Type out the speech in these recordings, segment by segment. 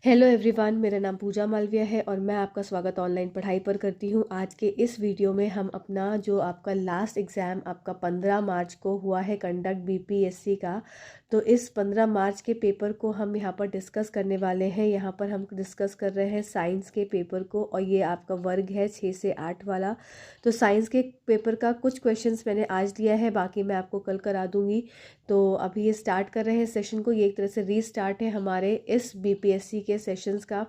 Hello everyone, मेरा नाम पूजा मालविया है और मैं आपका स्वागत ऑनलाइन पढ़ाई पर करती हूँ। आज के इस वीडियो में हम अपना जो आपका लास्ट एग्ज़ाम आपका 15 मार्च को हुआ है कंडक्ट बीपीएससी का, तो इस 15 मार्च के पेपर को हम यहाँ पर डिस्कस करने वाले हैं। यहाँ पर हम डिस्कस कर रहे हैं साइंस के पेपर को और ये आपका वर्ग है 6 से 8 वाला। तो साइंस के पेपर का कुछ क्वेश्चंस मैंने आज लिया है, बाकी मैं आपको कल करा दूँगी। तो अभी ये स्टार्ट कर रहे हैं सेशन को। ये एक तरह से रीस्टार्ट है हमारे इस बीपीएससी के सेशंस का।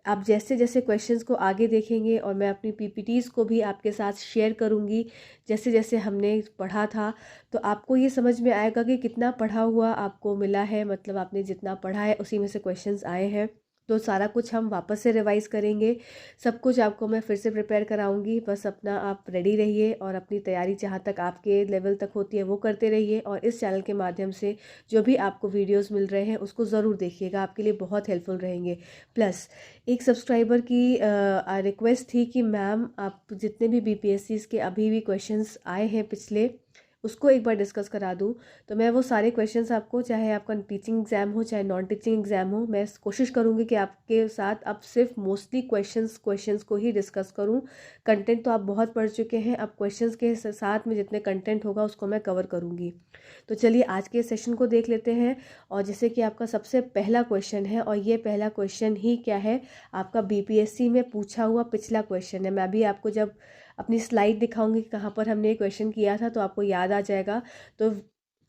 आप जैसे जैसे क्वेश्चंस को आगे देखेंगे और मैं अपनी पीपीटीज़ को भी आपके साथ शेयर करूंगी जैसे जैसे हमने पढ़ा था, तो आपको ये समझ में आएगा कि कितना पढ़ा हुआ आपको मिला है। मतलब आपने जितना पढ़ा है उसी में से क्वेश्चंस आए हैं। तो सारा कुछ हम वापस से रिवाइज करेंगे। सब कुछ आपको मैं फिर से प्रिपेयर कराऊंगी। बस अपना आप रेडी रहिए और अपनी तैयारी जहाँ तक आपके लेवल तक होती है वो करते रहिए। और इस चैनल के माध्यम से जो भी आपको वीडियोस मिल रहे हैं उसको ज़रूर देखिएगा, आपके लिए बहुत हेल्पफुल रहेंगे। प्लस एक सब्सक्राइबर की रिक्वेस्ट थी कि मैम आप जितने भी बीपीएससी के अभी भी क्वेश्चंस आए हैं पिछले, उसको एक बार डिस्कस करा दूं। तो मैं वो सारे क्वेश्चंस आपको, चाहे आपका टीचिंग एग्ज़ाम हो चाहे नॉन टीचिंग एग्ज़ाम हो, मैं कोशिश करूंगी कि आपके साथ अब सिर्फ मोस्टली क्वेश्चंस को ही डिस्कस करूं। कंटेंट तो आप बहुत पढ़ चुके हैं, अब क्वेश्चंस के साथ में जितने कंटेंट होगा उसको मैं कवर करूँगी। तो चलिए आज के सेशन को देख लेते हैं। और जैसे कि आपका सबसे पहला क्वेश्चन है, और ये पहला क्वेश्चन ही क्या है, आपका बीपीएससी में पूछा हुआ पिछला क्वेश्चन है। मैं अभी आपको जब अपनी स्लाइड दिखाऊंगी कहाँ पर हमने ये क्वेश्चन किया था तो आपको याद आ जाएगा। तो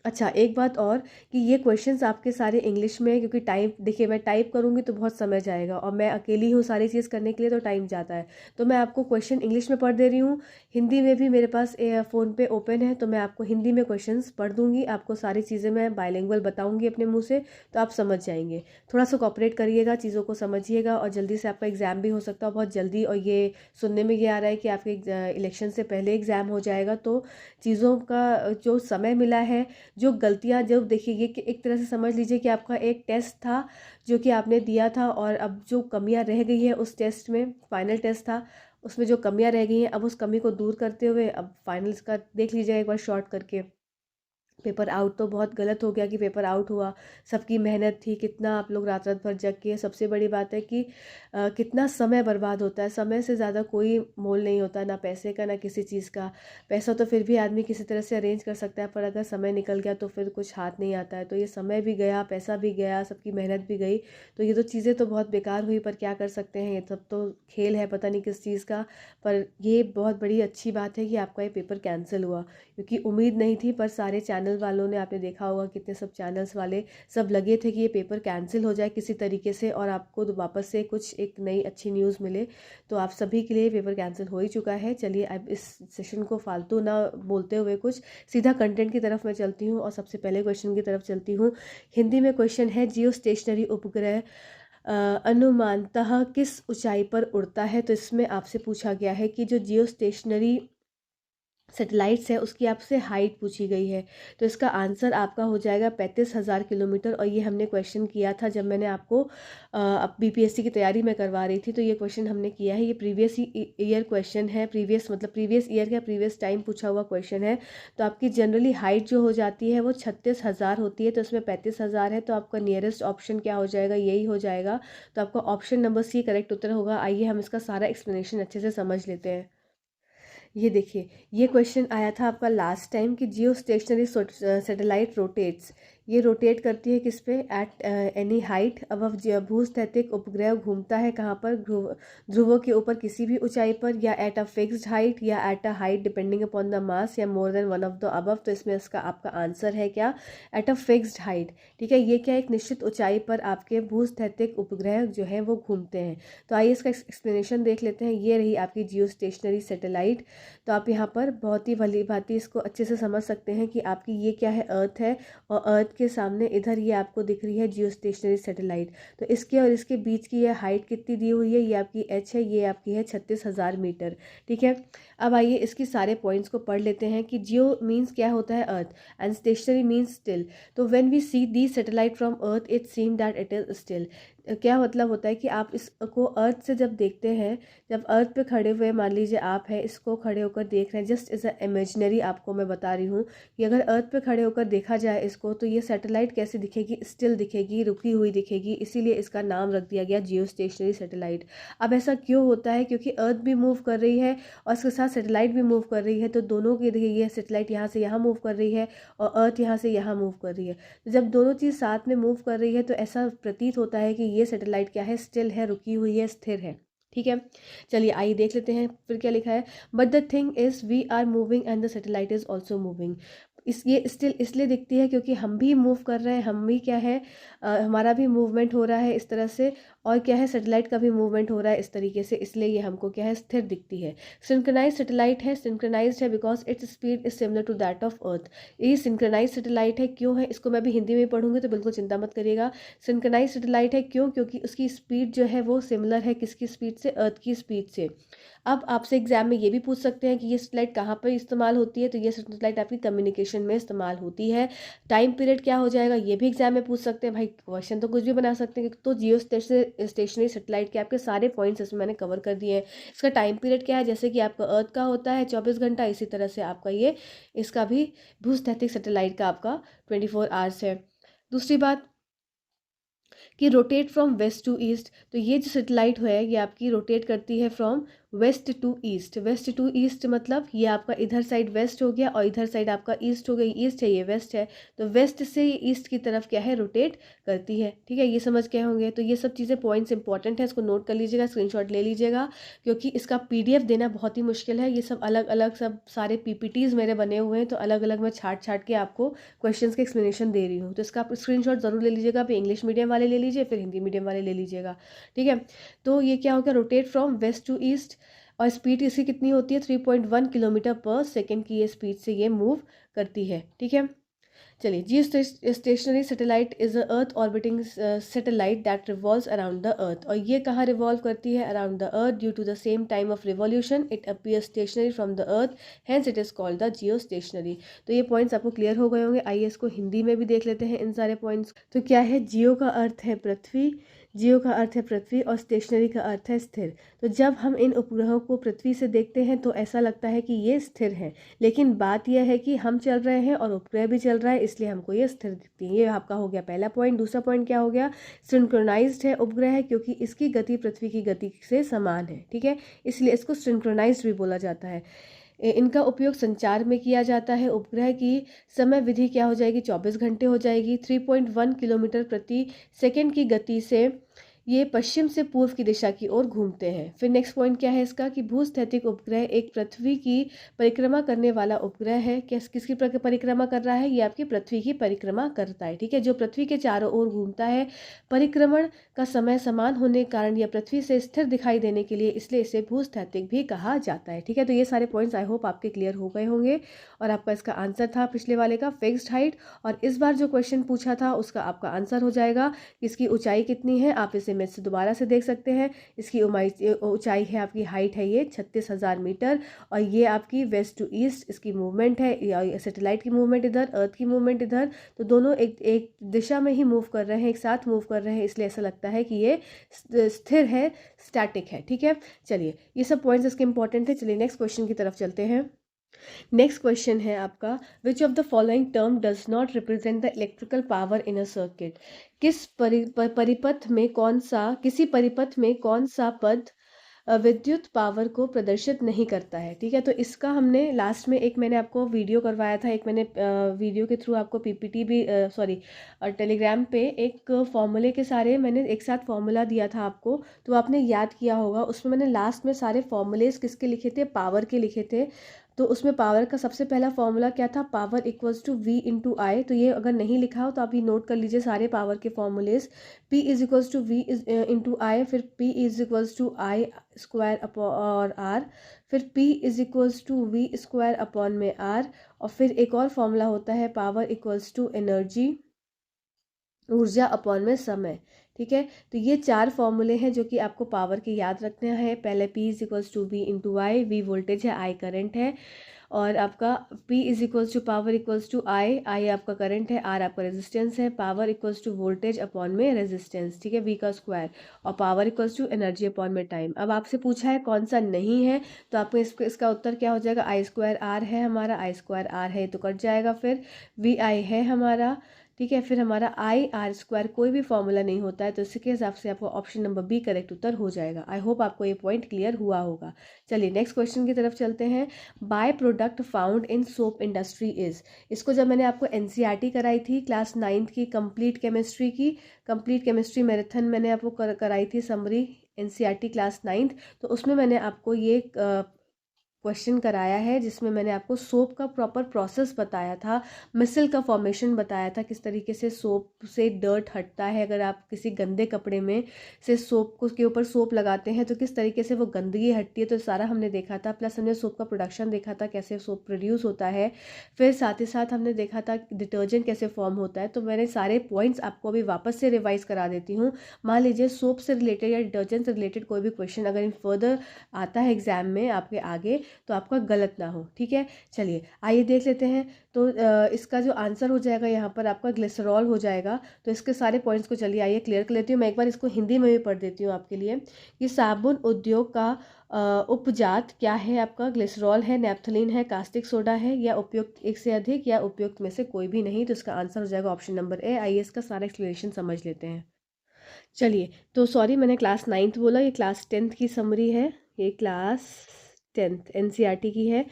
अच्छा, एक बात और कि ये क्वेश्चंस आपके सारे इंग्लिश में हैं, क्योंकि टाइप देखिए मैं टाइप करूँगी तो बहुत समय जाएगा और मैं अकेली हूँ सारी चीज़ करने के लिए, तो टाइम जाता है। तो मैं आपको क्वेश्चन इंग्लिश में पढ़ दे रही हूँ, हिंदी में भी मेरे पास फ़ोन पे ओपन है, तो मैं आपको हिंदी में क्वेश्चंस पढ़ दूँगी। आपको सारी चीज़ें मैं बायलिंगुअल बताऊँगी अपने मुँह से, तो आप समझ जाएंगे। थोड़ा सा कोऑपरेट करिएगा, चीज़ों को समझिएगा और जल्दी से आपका एग्ज़ाम भी हो सकता है बहुत जल्दी। और ये सुनने में ये आ रहा है कि आपके इलेक्शन से पहले एग्ज़ाम हो जाएगा, तो चीज़ों का जो समय मिला है, जो गलतियां, जो देखिए ये कि एक तरह से समझ लीजिए कि आपका एक टेस्ट था जो कि आपने दिया था, और अब जो कमियां रह गई है उस टेस्ट में, फाइनल टेस्ट था, उसमें जो कमियां रह गई हैं अब उस कमी को दूर करते हुए अब फाइनल्स का देख लीजिए एक बार शॉर्ट करके। पेपर आउट तो बहुत गलत हो गया कि पेपर आउट हुआ, सबकी मेहनत थी, कितना आप लोग रात रात भर जग के। सबसे बड़ी बात है कि कितना समय बर्बाद होता है। समय से ज़्यादा कोई मोल नहीं होता, ना पैसे का ना किसी चीज़ का। पैसा तो फिर भी आदमी किसी तरह से अरेंज कर सकता है, पर अगर समय निकल गया तो फिर कुछ हाथ नहीं आता है। तो ये समय भी गया, पैसा भी गया, सबकी मेहनत भी गई। तो ये तो चीज़ें तो बहुत बेकार हुई, पर क्या कर सकते हैं, ये सब तो खेल है पता नहीं किस चीज़ का। पर ये बहुत बड़ी अच्छी बात है कि आपका ये पेपर कैंसिल हुआ, क्योंकि उम्मीद नहीं थी। पर सारे चैनल वालों ने, आपने देखा होगा कितने सब चैनल्स वाले सब लगे थे कि ये पेपर कैंसिल हो जाए किसी तरीके से और आपको वापस से कुछ एक नई अच्छी न्यूज़ मिले। तो आप सभी के लिए पेपर कैंसिल हो ही चुका है। चलिए अब इस सेशन को फालतू ना बोलते हुए कुछ सीधा कंटेंट की तरफ मैं चलती हूँ और सबसे पहले क्वेश्चन की तरफ चलती हूँ। हिंदी में क्वेश्चन है, जियो स्टेशनरी उपग्रह अनुमानतः किस ऊंचाई पर उड़ता है। तो इसमें आपसे पूछा गया है कि जो जियो स्टेशनरी सैटेलाइट्स है उसकी आपसे हाइट पूछी गई है। तो इसका आंसर आपका हो जाएगा 35,000 किलोमीटर। और ये हमने क्वेश्चन किया था जब मैंने आपको अब बीपीएससी की तैयारी में करवा रही थी, तो ये क्वेश्चन हमने किया है। ये प्रीवियस ईयर क्वेश्चन है, प्रीवियस मतलब प्रीवियस ईयर का प्रीवियस टाइम पूछा हुआ क्वेश्चन है। तो आपकी जनरली हाइट जो हो जाती है वो 36,000 होती है, तो इसमें 35,000 है, तो आपका नियरेस्ट ऑप्शन क्या हो जाएगा, यही हो जाएगा। तो आपका ऑप्शन नंबर सी करेक्ट उत्तर होगा। आइए हम इसका सारा एक्सप्लेनेशन अच्छे से समझ लेते हैं। ये देखिए, ये क्वेश्चन आया था आपका लास्ट टाइम कि जियो स्टेशनरी सैटेलाइट रोटेट्स, ये रोटेट करती है किस पे, एट एनी हाइट अबव भूस्थैतिक उपग्रह घूमता है कहाँ पर, ध्रुवों के ऊपर किसी भी ऊंचाई पर, या एट अ फिक्स्ड हाइट, या at a height depending upon the mass, या more than one of the above. तो इसमें इसका आपका आंसर है क्या, एट अ फिक्स्ड हाइट। ठीक है, ये क्या, एक निश्चित ऊंचाई पर आपके भूस्थैतिक उपग्रह जो है वो घूमते हैं। तो आइए इसका एक्सप्लेनेशन देख लेते हैं। ये रही आपकी जियो स्टेशनरी सैटेलाइट। तो आप यहाँ पर बहुत ही भली भांति इसको अच्छे से समझ सकते हैं कि आपकी ये क्या है, अर्थ है, और अर्थ के सामने इधर ये आपको दिख रही है जियो स्टेशनरी सैटेलाइट। तो इसके और इसके बीच की ये हाइट कितनी दी हुई है, ये आपकी एच है, ये आपकी है 36,000 मीटर। ठीक है, अब आइए इसकी सारे पॉइंट्स को पढ़ लेते हैं कि जियो मीन्स क्या होता है, earth, and stationary means still. तो when we see the satellite from earth it seem that it is still. क्या मतलब होता है कि आप इसको अर्थ से जब देखते हैं, जब अर्थ पे खड़े हुए मान लीजिए आप हैं, इसको खड़े होकर देख रहे हैं, जस्ट इज़ अ इमेजिनरी आपको मैं बता रही हूँ कि अगर अर्थ पे खड़े होकर देखा जाए इसको, तो ये सैटेलाइट कैसी दिखेगी, स्टिल दिखेगी, रुकी हुई दिखेगी, इसीलिए इसका नाम रख दिया गया जियो स्टेशनरी सैटेलाइट। अब ऐसा क्यों होता है, क्योंकि अर्थ भी मूव कर रही है और इसके साथ सैटेलाइट भी मूव कर रही है, तो दोनों की देखिए ये सैटेलाइट यहाँ से यहाँ मूव कर रही है और अर्थ यहाँ से यहाँ मूव कर रही है। तो जब दोनों चीज़ साथ में मूव कर रही है तो ऐसा प्रतीत होता है कि ये सैटेलाइट क्या है, स्टिल है, रुकी हुई है, स्थिर है। ठीक है, चलिए आइए देख लेते हैं फिर क्या लिखा है। But the thing is we are moving and the satellite is also moving. ये स्टिल इसलिए दिखती है क्योंकि हम भी मूव कर रहे हैं, हम भी क्या है, हमारा भी मूवमेंट हो रहा है इस तरह से, और क्या है, सैटेलाइट का भी मूवमेंट हो रहा है इस तरीके से, इसलिए ये हमको क्या है, स्थिर दिखती है। सिंक्रोनाइज सैटेलाइट है, सिंक्रोनाइज है because its speed is similar to that of earth. ये सिंक्रोनाइज सैटेलाइट है, क्यों है, इसको मैं भी हिंदी में पढ़ूंगी तो बिल्कुल चिंता मत करिएगा। सिंक्रोनाइज सैटेलाइट है क्यों, क्योंकि उसकी स्पीड जो है वो सिमिलर है किसकी स्पीड से, अर्थ की स्पीड से। अब आपसे एग्जाम में ये भी पूछ सकते हैं कि ये सैटेलाइट कहाँ पर इस्तेमाल होती है, तो ये सैटेलाइट आपकी कम्युनिकेशन में इस्तेमाल होती है। टाइम पीरियड क्या हो जाएगा, ये भी एग्जाम में पूछ सकते हैं, भाई क्वेश्चन तो कुछ भी बना सकते हैं। तो जियो स्टेशनरी सैटेलाइट के आपके सारे पॉइंट्स इसमें मैंने कवर कर दिए हैं। इसका टाइम पीरियड क्या है, जैसे कि आपका अर्थ का होता है 24 घंटा, इसी तरह से आपका ये इसका भी भूस्थैतिक सैटेलाइट का आपका 24 आवर्स है। दूसरी बात कि rotate from west to east, तो ये जो सैटेलाइट है ये आपकी रोटेट करती है from west to east. West to east मतलब ये आपका इधर साइड वेस्ट हो गया और इधर साइड आपका ईस्ट हो गई, ईस्ट है ये वेस्ट है, तो वेस्ट से ये ईस्ट की तरफ क्या है, रोटेट करती है। ठीक है, ये समझ के होंगे। तो ये सब चीज़ें पॉइंट्स इंपॉर्टेंट है, इसको नोट कर लीजिएगा, स्क्रीनशॉट ले लीजिएगा, क्योंकि इसका पीडीएफ देना बहुत ही मुश्किल है। ये सब अलग अलग सब सारे पीपीटीज मेरे बने हुए हैं, तो अलग अलग मैं छाट छाट के आपको क्वेश्चंस के एक्सप्लेनेशन दे रही हूँ, तो इसका आप स्क्रीनशॉट जरूर ले लीजिएगा। आप इंग्लिश मीडियम वाले ले लीजिए, फिर हिंदी मीडियम वाले ले लीजिएगा। ठीक है, तो ये क्या हो गया, rotate from west to east, और स्पीड इसकी कितनी होती है, 3.1 किलोमीटर पर सेकेंड की ये स्पीड से ये मूव करती है। ठीक है, चलिए, geostationary satellite is a earth orbiting satellite that revolves around the earth. और ये कहाँ रिवॉल्व करती है, around the earth, due to the same time of revolution it appear stationary from the earth, hence it is called the geostationary. तो ये points आपको clear हो गए होंगे। आइए इसको हिंदी में भी देख लेते हैं इन सारे पॉइंट्स। तो क्या है, जियो का अर्थ है पृथ्वी, जियो का अर्थ है पृथ्वी, और स्टेशनरी का अर्थ है स्थिर। तो जब हम इन उपग्रहों को पृथ्वी से देखते हैं तो ऐसा लगता है कि ये स्थिर है, लेकिन बात यह है कि हम चल रहे हैं और उपग्रह भी चल रहा है, इसलिए हमको ये स्थिर दिखती है। ये आपका हो गया पहला पॉइंट। दूसरा पॉइंट क्या हो गया, सिंक्रोनाइज्ड है उपग्रह है, क्योंकि इसकी गति पृथ्वी की गति से समान है। ठीक है, इसलिए इसको सिंक्रोनाइज्ड भी बोला जाता है। इनका उपयोग संचार में किया जाता है। उपग्रह की समय विधि क्या हो जाएगी, 24 घंटे हो जाएगी। 3.1 किलोमीटर प्रति सेकेंड की गति से ये पश्चिम से पूर्व की दिशा की ओर घूमते हैं। फिर नेक्स्ट पॉइंट क्या है इसका, कि भूस्थैतिक उपग्रह एक पृथ्वी की परिक्रमा करने वाला उपग्रह है। किसकी परिक्रमा कर रहा है, ये आपकी पृथ्वी की परिक्रमा करता है। ठीक है, जो पृथ्वी के चारों ओर घूमता है। परिक्रमण का समय समान होने के कारण यह पृथ्वी से स्थिर दिखाई देने के लिए, इसलिए इसे भूस्थैतिक भी कहा जाता है। ठीक है, तो ये सारे पॉइंट्स आई होप आपके क्लियर हो गए होंगे। और आपका इसका आंसर था पिछले वाले का फिक्स्ड हाइट, और इस बार जो क्वेश्चन पूछा था उसका आपका आंसर हो जाएगा इसकी ऊंचाई कितनी है। आप इसे इमेज से दोबारा से देख सकते हैं। इसकी ऊंचाई है, आपकी हाइट है ये 36,000 मीटर, और ये आपकी वेस्ट टू ईस्ट इसकी मूवमेंट है, सैटेलाइट की मूवमेंट इधर, अर्थ की मूवमेंट इधर, तो दोनों एक दिशा में ही मूव कर रहे हैं, एक साथ मूव कर रहे हैं, इसलिए ऐसा लगता है कि ये स्थिर है, स्टैटिक है। ठीक है, चलिए ये सब पॉइंट्स इसके इंपॉर्टेंट है। चलिए नेक्स्ट क्वेश्चन की तरफ चलते हैं। नेक्स्ट क्वेश्चन है आपका, विच of the following term does not represent the electrical power in a circuit. किस परिपथ में कौन सा, किसी परिपथ में कौन सा पद विद्युत पावर को प्रदर्शित नहीं करता है। ठीक है, तो इसका हमने लास्ट में एक मैंने आपको वीडियो करवाया था, एक मैंने वीडियो के थ्रू आपको पीपीटी भी टेलीग्राम पे एक फॉर्मूले के सारे मैंने एक साथ फॉर्मूला दिया था आपको, तो आपने याद किया होगा। उसमें मैंने लास्ट में सारे फॉर्मूलेज किसके लिखे थे, पावर के लिखे थे। तो उसमें पावर का सबसे पहला फॉर्मूला क्या था, power equals to V into I. तो ये अगर नहीं लिखा हो तो आप ये नोट कर लीजिए सारे पावर के formulas. P is equals to V into I, फिर P is equals to I square और R, फिर P is equals to V square upon में R, और फिर एक और फॉर्मूला होता है पावर इक्वल्स टू एनर्जी, ऊर्जा अपॉन में समय। ठीक है, तो ये चार फॉर्मूले हैं जो कि आपको पावर के याद रखना है। पहले P is equals to V into I, V voltage है, आई करंट है, और आपका P is equals to power equals to I आपका करंट है, R आपका रेजिस्टेंस है, power equals to voltage upon में रेजिस्टेंस, ठीक है, V का स्क्वायर, और power equals to energy upon में टाइम। अब आपसे पूछा है कौन सा नहीं है, तो आपको इसका उत्तर क्या हो जाएगा, आई स्क्वायर आर है हमारा, आई स्क्वायर आर है तो कट जाएगा, फिर वी आई है हमारा, ठीक है, फिर हमारा आई आर स्क्वायर कोई भी फॉर्मूला नहीं होता है, तो इसके हिसाब से आपको ऑप्शन नंबर बी करेक्ट उत्तर हो जाएगा। आई होप आपको ये पॉइंट क्लियर हुआ होगा। चलिए नेक्स्ट क्वेश्चन की तरफ चलते हैं। By product found in soap industry is, इसको जब मैंने आपको एनसीईआरटी कराई थी क्लास 9th की कंप्लीट केमिस्ट्री मैराथन मैंने आपको कराई थी समरी एनसीईआरटी क्लास 9th, तो उसमें मैंने आपको ये क्वेश्चन कराया है जिसमें मैंने आपको सोप का प्रॉपर प्रोसेस बताया था, मिसल का फॉर्मेशन बताया था, किस तरीके से सोप से डर्ट हटता है, अगर आप किसी गंदे कपड़े में से सोप को के ऊपर सोप लगाते हैं तो किस तरीके से वो गंदगी हटती है, तो सारा हमने देखा था। प्लस हमने सोप का प्रोडक्शन देखा था, कैसे सोप प्रोड्यूस होता है, फिर साथ ही साथ हमने देखा था डिटर्जेंट कैसे फॉर्म होता है। तो मैंने सारे पॉइंट्स आपको अभी वापस से रिवाइज करा देती हूँ। मान लीजिए सोप से रिलेटेड या डिटर्जेंट से रिलेटेड कोई भी क्वेश्चन अगर इन फर्दर आता है एग्जाम में आपके आगे, तो आपका गलत ना हो, ठीक है। चलिए आइए देख लेते हैं। तो इसका जो आंसर हो जाएगा यहाँ पर आपका ग्लिसरॉल हो जाएगा। तो इसके सारे पॉइंट्स को चलिए आइए क्लियर कर लेती हूँ। मैं एक बार इसको हिंदी में भी पढ़ देती हूँ आपके लिए। ये साबुन उद्योग का उपजात क्या है, आपका ग्लिसरॉल है, नेप्थलीन है, कास्टिक सोडा है, या उपयुक्त एक से अधिक, या उपयुक्त में से कोई भी नहीं। तो इसका आंसर हो जाएगा ऑप्शन नंबर ए। आइए इसका सारा एक्सप्लेनेशन समझ लेते हैं। चलिए, तो सॉरी मैंने क्लास 9th बोला, ये क्लास 10th की समरी है, ये क्लास 10th एनसीईआरटी की है।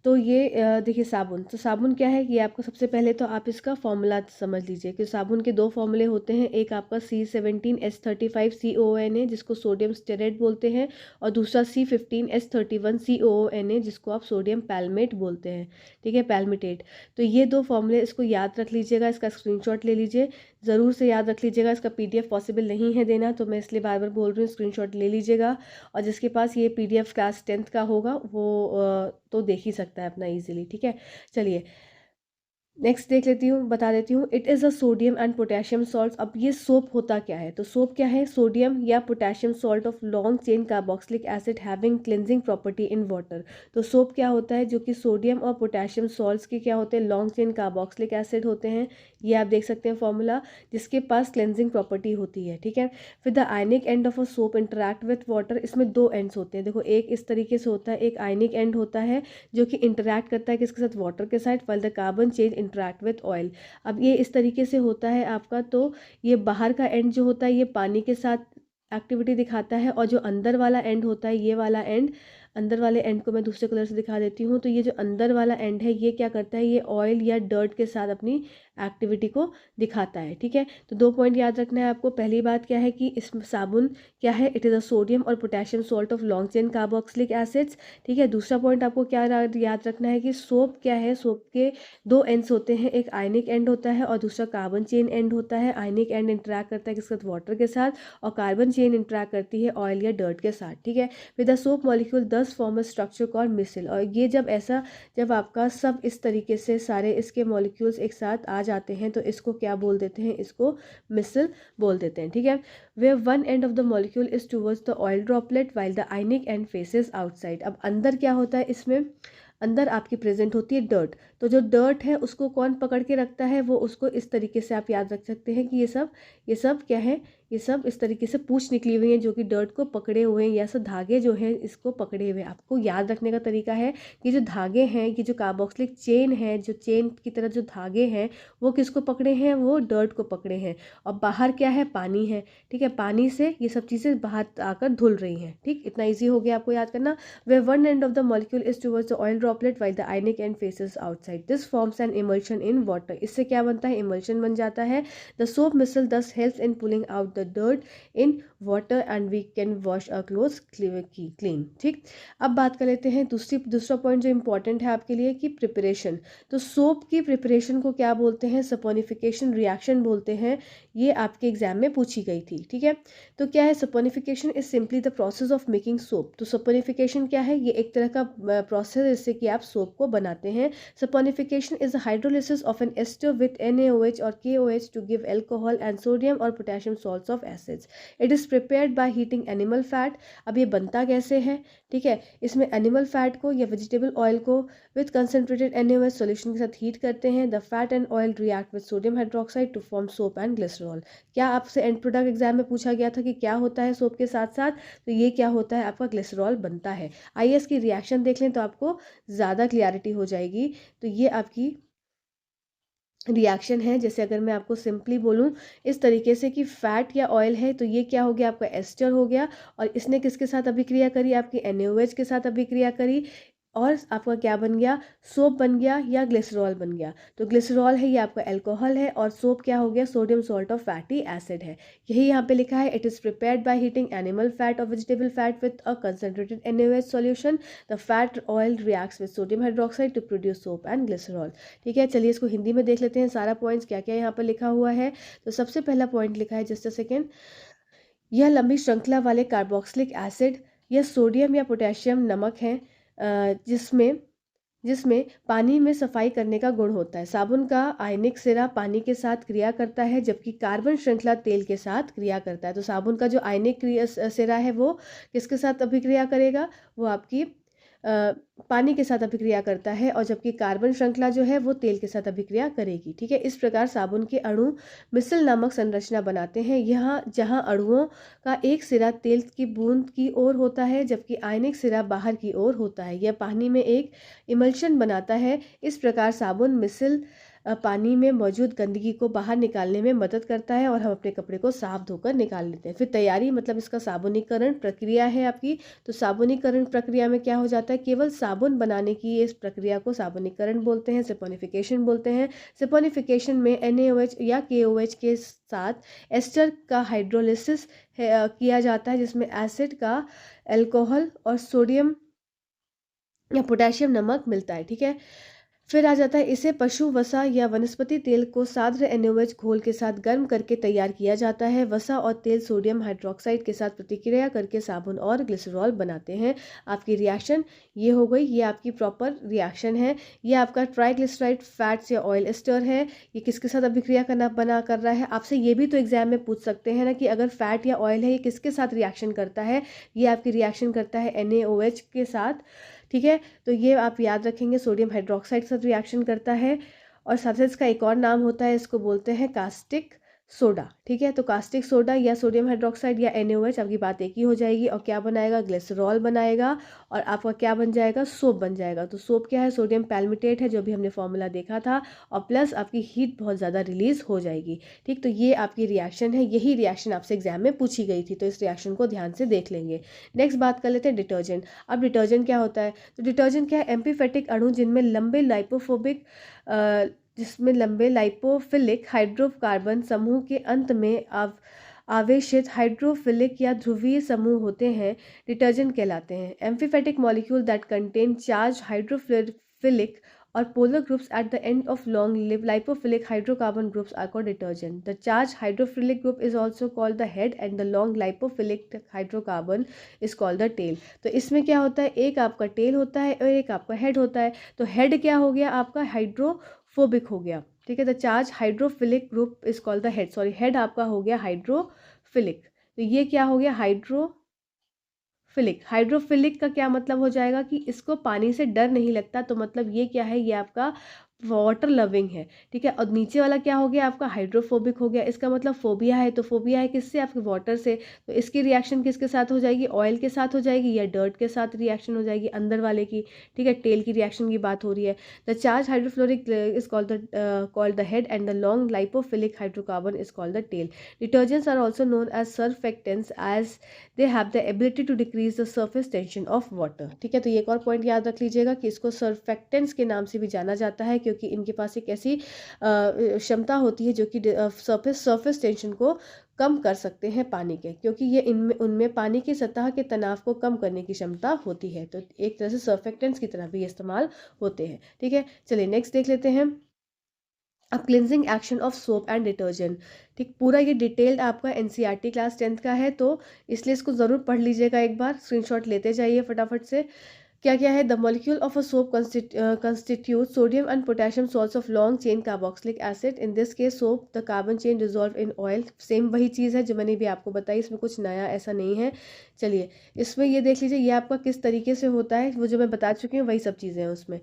तो ये देखिए साबुन, तो साबुन क्या है, ये आपको सबसे पहले तो आप इसका फॉर्मूला समझ लीजिए कि साबुन के दो फॉर्मूले होते हैं। एक आपका C17H35 COONA जिसको सोडियम स्टेरेट बोलते हैं, और दूसरा C15H31 COONA जिसको आप सोडियम पैल्मेट बोलते हैं, ठीक है, पैल्मिटेट। तो ये दो फॉर्मूले इसको याद रख लीजिएगा, इसका स्क्रीनशॉट ले लीजिए, ज़रूर से याद रख लीजिएगा। इसका PDF पॉसिबल नहीं है देना, तो मैं इसलिए बार बार बोल रही हूँ, स्क्रीनशॉट ले लीजिएगा। और जिसके पास ये PDF क्लास 10th का होगा वो तो देख ही सकता है अपना इजीली, ठीक है। चलिए नेक्स्ट देख लेती हूँ, बता देती हूँ। It is a sodium and potassium salt. अब ये सोप होता क्या है, तो सोप क्या है, सोडियम या potassium salt of long chain carboxylic acid having cleansing property in water. तो सोप क्या होता है, जो कि सोडियम और पोटेशियम सॉल्ट्स के क्या होते हैं, लॉन्ग चेन कार्बोक्सिलिक एसिड होते हैं। ये आप देख सकते हैं फॉर्मूला, जिसके पास क्लिनजिंग प्रॉपर्टी होती है, ठीक है। फिर the ionic end of a soap interact with water. इसमें दो एंड्स होते हैं, देखो एक इस तरीके से होता है, एक आयनिक एंड होता है जो कि इंटरैक्ट करता है किसके साथ, वाटर के साथ, while the carbon change interact with oil. अब ये इस तरीके से होता है आपका, तो ये बाहर का एंड जो होता है ये पानी के साथ एक्टिविटी दिखाता है, और जो अंदर वाला एंड होता है, ये वाला एंड, अंदर वाले एंड को मैं दूसरे कलर से दिखा देती हूँ। तो ये जो अंदर वाला एंड है ये क्या करता है, ये ऑयल या डर्ट के साथ अपनी एक्टिविटी को दिखाता है, ठीक है। तो दो पॉइंट याद रखना है आपको। पहली बात क्या है कि इस साबुन क्या है, इट इज़ अ सोडियम और potassium salt of long chain carboxylic acids, ठीक है। दूसरा पॉइंट आपको क्या याद रखना है कि सोप क्या है, सोप के दो एंड्स होते हैं, एक आयनिक एंड होता है और दूसरा कार्बन चेन एंड होता है। आयनिक एंड इंटरैक्ट करता है किसके साथ, वाटर के साथ, और कार्बन चेन इंटरैक्ट करती है ऑयल या डर्ट के साथ, ठीक है। विद द सोप मॉलिक्यूल दस फॉर्म स्ट्रक्चर कॉल्ड मिसल। और ये जब आपका सब इस तरीके से सारे इसके मॉलिक्यूल्स एक साथ आ जाते हैं तो इसको क्या बोल देते हैं, इसको मिसल बोल देते हैं, ठीक है। Way one end of the molecule is towards the oil droplet while the ionic end faces outside. अब अंदर क्या होता है, इसमें अंदर आपकी प्रेजेंट होती है डर्ट। तो जो डर्ट है उसको कौन पकड़ के रखता है, वो उसको इस तरीके से आप याद रख सकते हैं कि ये सब क्या है, ये सब इस तरीके से पूंछ निकली हुई है जो कि डर्ट को पकड़े हुए हैं, या सब धागे जो हैं इसको पकड़े हुए हैं। आपको याद रखने का तरीका है कि जो धागे हैं, कि जो कार्बोक्सिलिक चेन है, जो चेन की तरह जो धागे हैं वो किसको पकड़े हैं, वो डर्ट को पकड़े हैं। और बाहर क्या है, पानी है, ठीक है। पानी से ये सब चीज़ें बाहर आकर धुल रही हैं, ठीक। इतना ईजी हो गया आपको याद करना। Way one end of the molecule is towards the oil droplet while the ionic end faces outside. This forms an emulsion in water. इससे क्या बनता है, इमल्शन बन जाता है। The soap micelle thus helps in pulling out the dirt in water and we can wash our clothes clean, ठीक। अब बात कर लेते हैं दूसरा पॉइंट जो इंपॉर्टेंट है आपके लिए कि प्रिपरेशन। तो सोप की प्रिपरेशन को क्या बोलते हैं, सपोनिफिकेशन रिएक्शन बोलते हैं। ये आपके एग्जाम में पूछी गई थी, ठीक है। तो क्या है, saponification is simply the process of making soap. तो सपोनिफिकेशन क्या है, ये एक तरह का प्रोसेस है जिससे कि आप सोप को बनाते हैं। Saponification is hydrolysis of an ester with NaOH और KOH to give alcohol and sodium और potassium salt sorts of acids. It is prepared by heating animal fat. अब ये बनता कैसे है, ठीक है, इसमें एनिमल फैट को या वेजिटेबल ऑयल को विद कंसनट्रेटेड NaOH सॉल्यूशन के साथ हीट करते हैं। The fat and oil react with sodium hydroxide to form soap and glycerol. क्या आपसे एंड प्रोडक्ट एग्जाम में पूछा गया था कि क्या होता है सोप के साथ साथ, तो ये क्या होता है, आपका ग्लिसरॉल बनता है। आइए इसकी रिएक्शन देख लें तो आपको ज़्यादा क्लियरिटी हो जाएगी। तो ये आपकी रिएक्शन है। जैसे अगर मैं आपको सिंपली बोलूं इस तरीके से कि फैट या ऑयल है, तो ये क्या हो गया, आपका एस्टर हो गया, और इसने किसके साथ अभिक्रिया करी, आपकी NaOH के साथ अभिक्रिया करी, और आपका क्या बन गया, सोप बन गया या ग्लिसरॉल बन गया। तो ग्लिसरॉल है ये आपका अल्कोहल है, और सोप क्या हो गया, sodium salt of fatty acid है। यही यहाँ पे लिखा है, it is prepared by heating animal fat और vegetable fat with a concentrated NaOH solution. The fat oil reacts with sodium hydroxide to produce soap and glycerol. ठीक है, चलिए इसको हिंदी में देख लेते हैं सारा पॉइंट्स क्या क्या यहाँ पर लिखा हुआ है। तो सबसे पहला पॉइंट लिखा है, जस्ट अ सेकेंड, यह लंबी श्रृंखला वाले कार्बोक्सिलिक एसिड या सोडियम या पोटेशियम नमक है जिसमें जिसमें पानी में सफाई करने का गुण होता है। साबुन का आयनिक सिरा पानी के साथ क्रिया करता है, जबकि कार्बन श्रृंखला तेल के साथ क्रिया करता है। तो साबुन का जो आयनिक सिरा है वो किसके साथ अभिक्रिया करेगा, वो आपकी पानी के साथ अभिक्रिया करता है, और जबकि कार्बन श्रृंखला जो है वो तेल के साथ अभिक्रिया करेगी। ठीक है, इस प्रकार साबुन के अणु मिसल नामक संरचना बनाते हैं, यहाँ जहाँ अणुओं का एक सिरा तेल की बूंद की ओर होता है, जबकि आयनिक सिरा बाहर की ओर होता है। यह पानी में एक इमल्शन बनाता है। इस प्रकार साबुन मिसल पानी में मौजूद गंदगी को बाहर निकालने में मदद करता है, और हम अपने कपड़े को साफ धोकर निकाल लेते हैं। फिर तैयारी, मतलब इसका साबुनीकरण प्रक्रिया है आपकी। तो साबुनीकरण प्रक्रिया में क्या हो जाता है, केवल साबुन बनाने की इस प्रक्रिया को साबुनीकरण बोलते हैं, सिपोनिफिकेशन बोलते हैं। सिपोनिफिकेशन में NaOH या KOH के साथ एस्टर का हाइड्रोलिसिस किया जाता है, जिसमें एसिड का अल्कोहल और सोडियम या पोटेशियम नमक मिलता है। ठीक है, फिर आ जाता है, इसे पशु वसा या वनस्पति तेल को साद्र NaOH घोल के साथ गर्म करके तैयार किया जाता है। वसा और तेल सोडियम हाइड्रोक्साइड के साथ प्रतिक्रिया करके साबुन और ग्लिसरॉल बनाते हैं। आपकी रिएक्शन ये हो गई, ये आपकी प्रॉपर रिएक्शन है। ये आपका ट्राइग्लिसराइड फैट्स या ऑयल एस्टर है। ये किसके साथ अभिक्रिया करना बना कर रहा है, आपसे ये भी तो एग्जाम में पूछ सकते हैं ना कि अगर फैट या ऑयल है ये किसके साथ रिएक्शन करता है, ये आपकी रिएक्शन करता है NaOH के साथ। ठीक है, तो ये आप याद रखेंगे, सोडियम हाइड्रोक्साइड के साथ रिएक्शन करता है, और साथ ही इसका एक और नाम होता है, इसको बोलते हैं कास्टिक सोडा। ठीक है, तो कास्टिक सोडा या सोडियम हाइड्रोक्साइड या NaOH, आपकी बात एक ही हो जाएगी, और क्या बनाएगा, ग्लिसरॉल बनाएगा, और आपका क्या बन जाएगा, सोप बन जाएगा। तो सोप क्या है, सोडियम पैल्मिटेट है, जो भी हमने फॉर्मूला देखा था, और प्लस आपकी हीट बहुत ज़्यादा रिलीज हो जाएगी। ठीक, तो ये आपकी रिएक्शन है, यही रिएक्शन आपसे एग्जाम में पूछी गई थी, तो इस रिएक्शन को ध्यान से देख लेंगे। नेक्स्ट बात कर लेते हैं डिटर्जेंट। अब डिटर्जेंट क्या होता है, तो डिटर्जेंट क्या है, एम्फीफेटिक अणु जिनमें लंबे लाइपोफिलिक हाइड्रोकार्बन समूह के अंत में आवेशित हाइड्रोफिलिक या ध्रुवीय समूह होते हैं, डिटर्जेंट कहलाते हैं। Amphipathic molecule that contain charge hydrophilic or polar groups at the end of long-lived lipophilic hydrocarbon groups are called detergent. The charged hydrophilic group is also called the head and the long lipophilic hydrocarbon is called the tail. तो इसमें क्या होता है, एक आपका tell होता है और एक आपका हेड होता है। तो हेड क्या हो गया, आपका हाइड्रोफोबिक हो गया। ठीक है, the charge hydrophilic group is called the head, sorry head आपका हो गया हाइड्रोफिलिक। तो ये क्या हो गया, हाइड्रोफिलिक का क्या मतलब हो जाएगा कि इसको पानी से डर नहीं लगता, तो मतलब ये क्या है, ये आपका वाटर लविंग है। ठीक है, और नीचे वाला क्या हो गया, आपका हाइड्रोफोबिक हो गया, इसका मतलब फोबिया है। तो फोबिया है किससे, आपके वाटर से। तो इसकी रिएक्शन किसके साथ हो जाएगी, ऑयल के साथ हो जाएगी या डर्ट के साथ रिएक्शन हो जाएगी, अंदर वाले की। ठीक है, टेल की रिएक्शन की बात हो रही है। The charge hydrofluoric is called the head and the long lipophilic hydrocarbon is called the tail. Detergents are also known as surfactants as they have the ability to decrease the surface tension of water. ठीक है, तो ये एक और point याद रख लीजिएगा कि इसको सर्फेक्टेंट्स के नाम से भी जाना जाता है, क्योंकि इनके पास एक ऐसी क्षमता होती है जो कि सरफेस टेंशन को कम कर सकते हैं पानी के, क्योंकि ये उनमें पानी की सतह के तनाव को कम करने की क्षमता होती है। तो एक तरह से सर्फेक्टेंट्स की तरह भी इस्तेमाल होते हैं। ठीक है, चलिए नेक्स्ट देख लेते हैं। अब cleansing action of soap and detergent. ठीक, पूरा ये डिटेल्ड आपका NCERT क्लास 10th का है, तो इसलिए इसको ज़रूर पढ़ लीजिएगा, एक बार स्क्रीनशॉट लेते जाइए फटाफट से। क्या क्या है, the molecule of a soap constitute sodium and potassium salts of long chain carboxylic acid, in this case soap the carbon chain dissolve in oil. Same वही चीज़ है जो मैंने भी आपको बताई, इसमें कुछ नया ऐसा नहीं है। चलिए इसमें ये देख लीजिए, ये आपका किस तरीके से होता है, वो जो मैं बता चुकी हूँ वही सब चीज़ें हैं उसमें।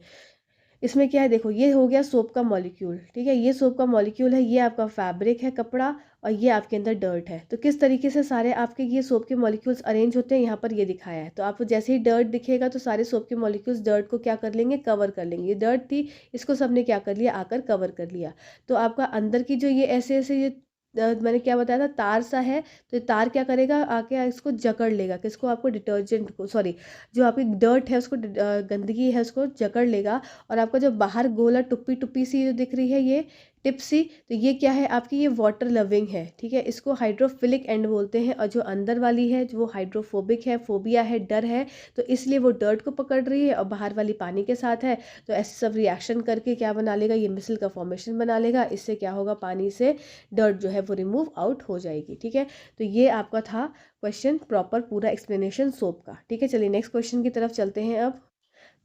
इसमें क्या है, देखो ये हो गया सोप का मॉलिक्यूल, ठीक है, ये सोप का मॉलिक्यूल है, ये आपका फैब्रिक है कपड़ा, और ये आपके अंदर डर्ट है। तो किस तरीके से सारे आपके ये सोप के मॉलिक्यूल्स अरेंज होते हैं, यहाँ पर ये दिखाया है। तो आपको जैसे ही डर्ट दिखेगा तो सारे सोप के मॉलिक्यूल्स डर्ट को क्या कर लेंगे, कवर कर लेंगे। ये डर्ट थी, इसको सबने क्या कर लिया, आकर कवर कर लिया। तो आपका अंदर की जो ये ऐसे ऐसे ये मैंने क्या बताया था, तार सा है, तो ये तार क्या करेगा, आके इसको जकड़ लेगा, किसको, आपको डिटर्जेंट को, सॉरी जो आपकी डर्ट है उसको, गंदगी है उसको जकड़ लेगा। और आपका जो बाहर गोला टुप्पी टुप्पी सी जो दिख रही है, ये टिप्सी, तो ये क्या है आपकी, ये वाटर लविंग है, ठीक है, इसको हाइड्रोफिलिक एंड बोलते हैं। और जो अंदर वाली है वो हाइड्रोफोबिक है, फोबिया है, डर है, तो इसलिए वो डर्ट को पकड़ रही है, और बाहर वाली पानी के साथ है। तो ऐसे सब रिएक्शन करके क्या बना लेगा, ये मिसल का फॉर्मेशन बना लेगा। इससे क्या होगा, पानी से डर्ट जो है वो रिमूव आउट हो जाएगी, ठीक है। तो ये आपका था क्वेश्चन, प्रॉपर पूरा एक्सप्लेनेशन सोप का, ठीक है। चलिए नेक्स्ट क्वेश्चन की तरफ चलते हैं अब।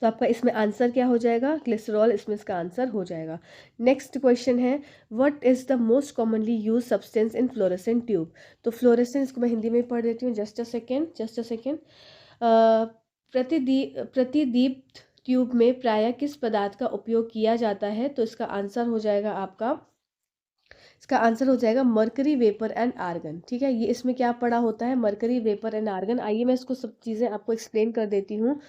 तो आपका इसमें आंसर क्या हो जाएगा, ग्लिसरॉल इसमें इसका आंसर हो जाएगा। नेक्स्ट क्वेश्चन है, what is the most commonly use substance in fluorescent tube. तो फ्लोरेसेंस को मैं हिंदी में पढ़ देती हूँ, जस्ट अ सेकेंड। प्रतिदीप ट्यूब में प्रायः किस पदार्थ का उपयोग किया जाता है। तो इसका आंसर हो जाएगा आपका, इसका आंसर हो जाएगा मरकरी वेपर एंड आर्गन, ठीक है। ये इसमें क्या पड़ा होता है, मरकरी वेपर एंड आर्गन। आइए मैं इसको सब चीज़ें आपको एक्सप्लेन कर देती हूँ।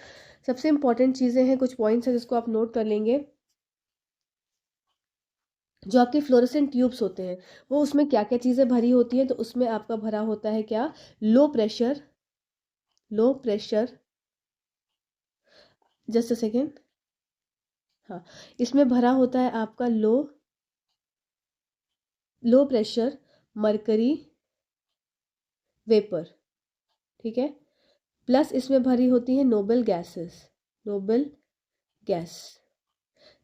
सबसे इंपॉर्टेंट चीज़ें हैं, कुछ पॉइंट्स हैं जिसको आप नोट कर लेंगे। जो आपके फ्लोरेसेंट ट्यूब्स होते हैं वो, उसमें क्या क्या चीज़ें भरी होती हैं। तो उसमें आपका भरा होता है क्या, low pressure, low pressure, just a second, हाँ, इसमें भरा होता है आपका लो प्रेशर मरकरी वेपर, ठीक है। प्लस इसमें भरी होती है नोबल गैसेस, नोबल गैस।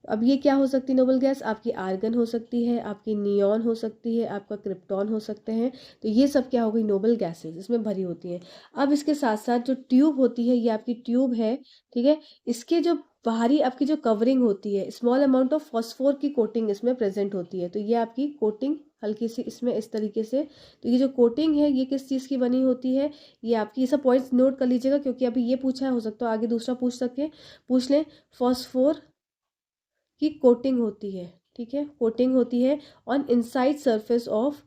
अब ये क्या हो सकती है नोबल गैस, आपकी आर्गन हो सकती है, आपकी नियॉन हो सकती है, आपका क्रिप्टॉन हो सकते हैं। तो ये सब क्या हो गई, नोबल गैसेस इसमें भरी होती हैं। अब इसके साथ साथ जो ट्यूब होती है, ये आपकी ट्यूब है, ठीक है, इसके जो बाहरी आपकी जो कवरिंग होती है, स्मॉल अमाउंट ऑफ फॉस्फोर की कोटिंग इसमें प्रेजेंट होती है। तो ये आपकी कोटिंग हल्की सी इसमें इस तरीके से, तो ये जो कोटिंग है ये किस चीज़ की बनी होती है, ये आपकी, ये सब पॉइंट्स नोट कर लीजिएगा, क्योंकि अभी ये पूछा है, हो सकता है आगे दूसरा पूछ लें। फॉस्फोर की कोटिंग होती है, ठीक है, कोटिंग होती है ऑन इनसाइड सरफेस ऑफ,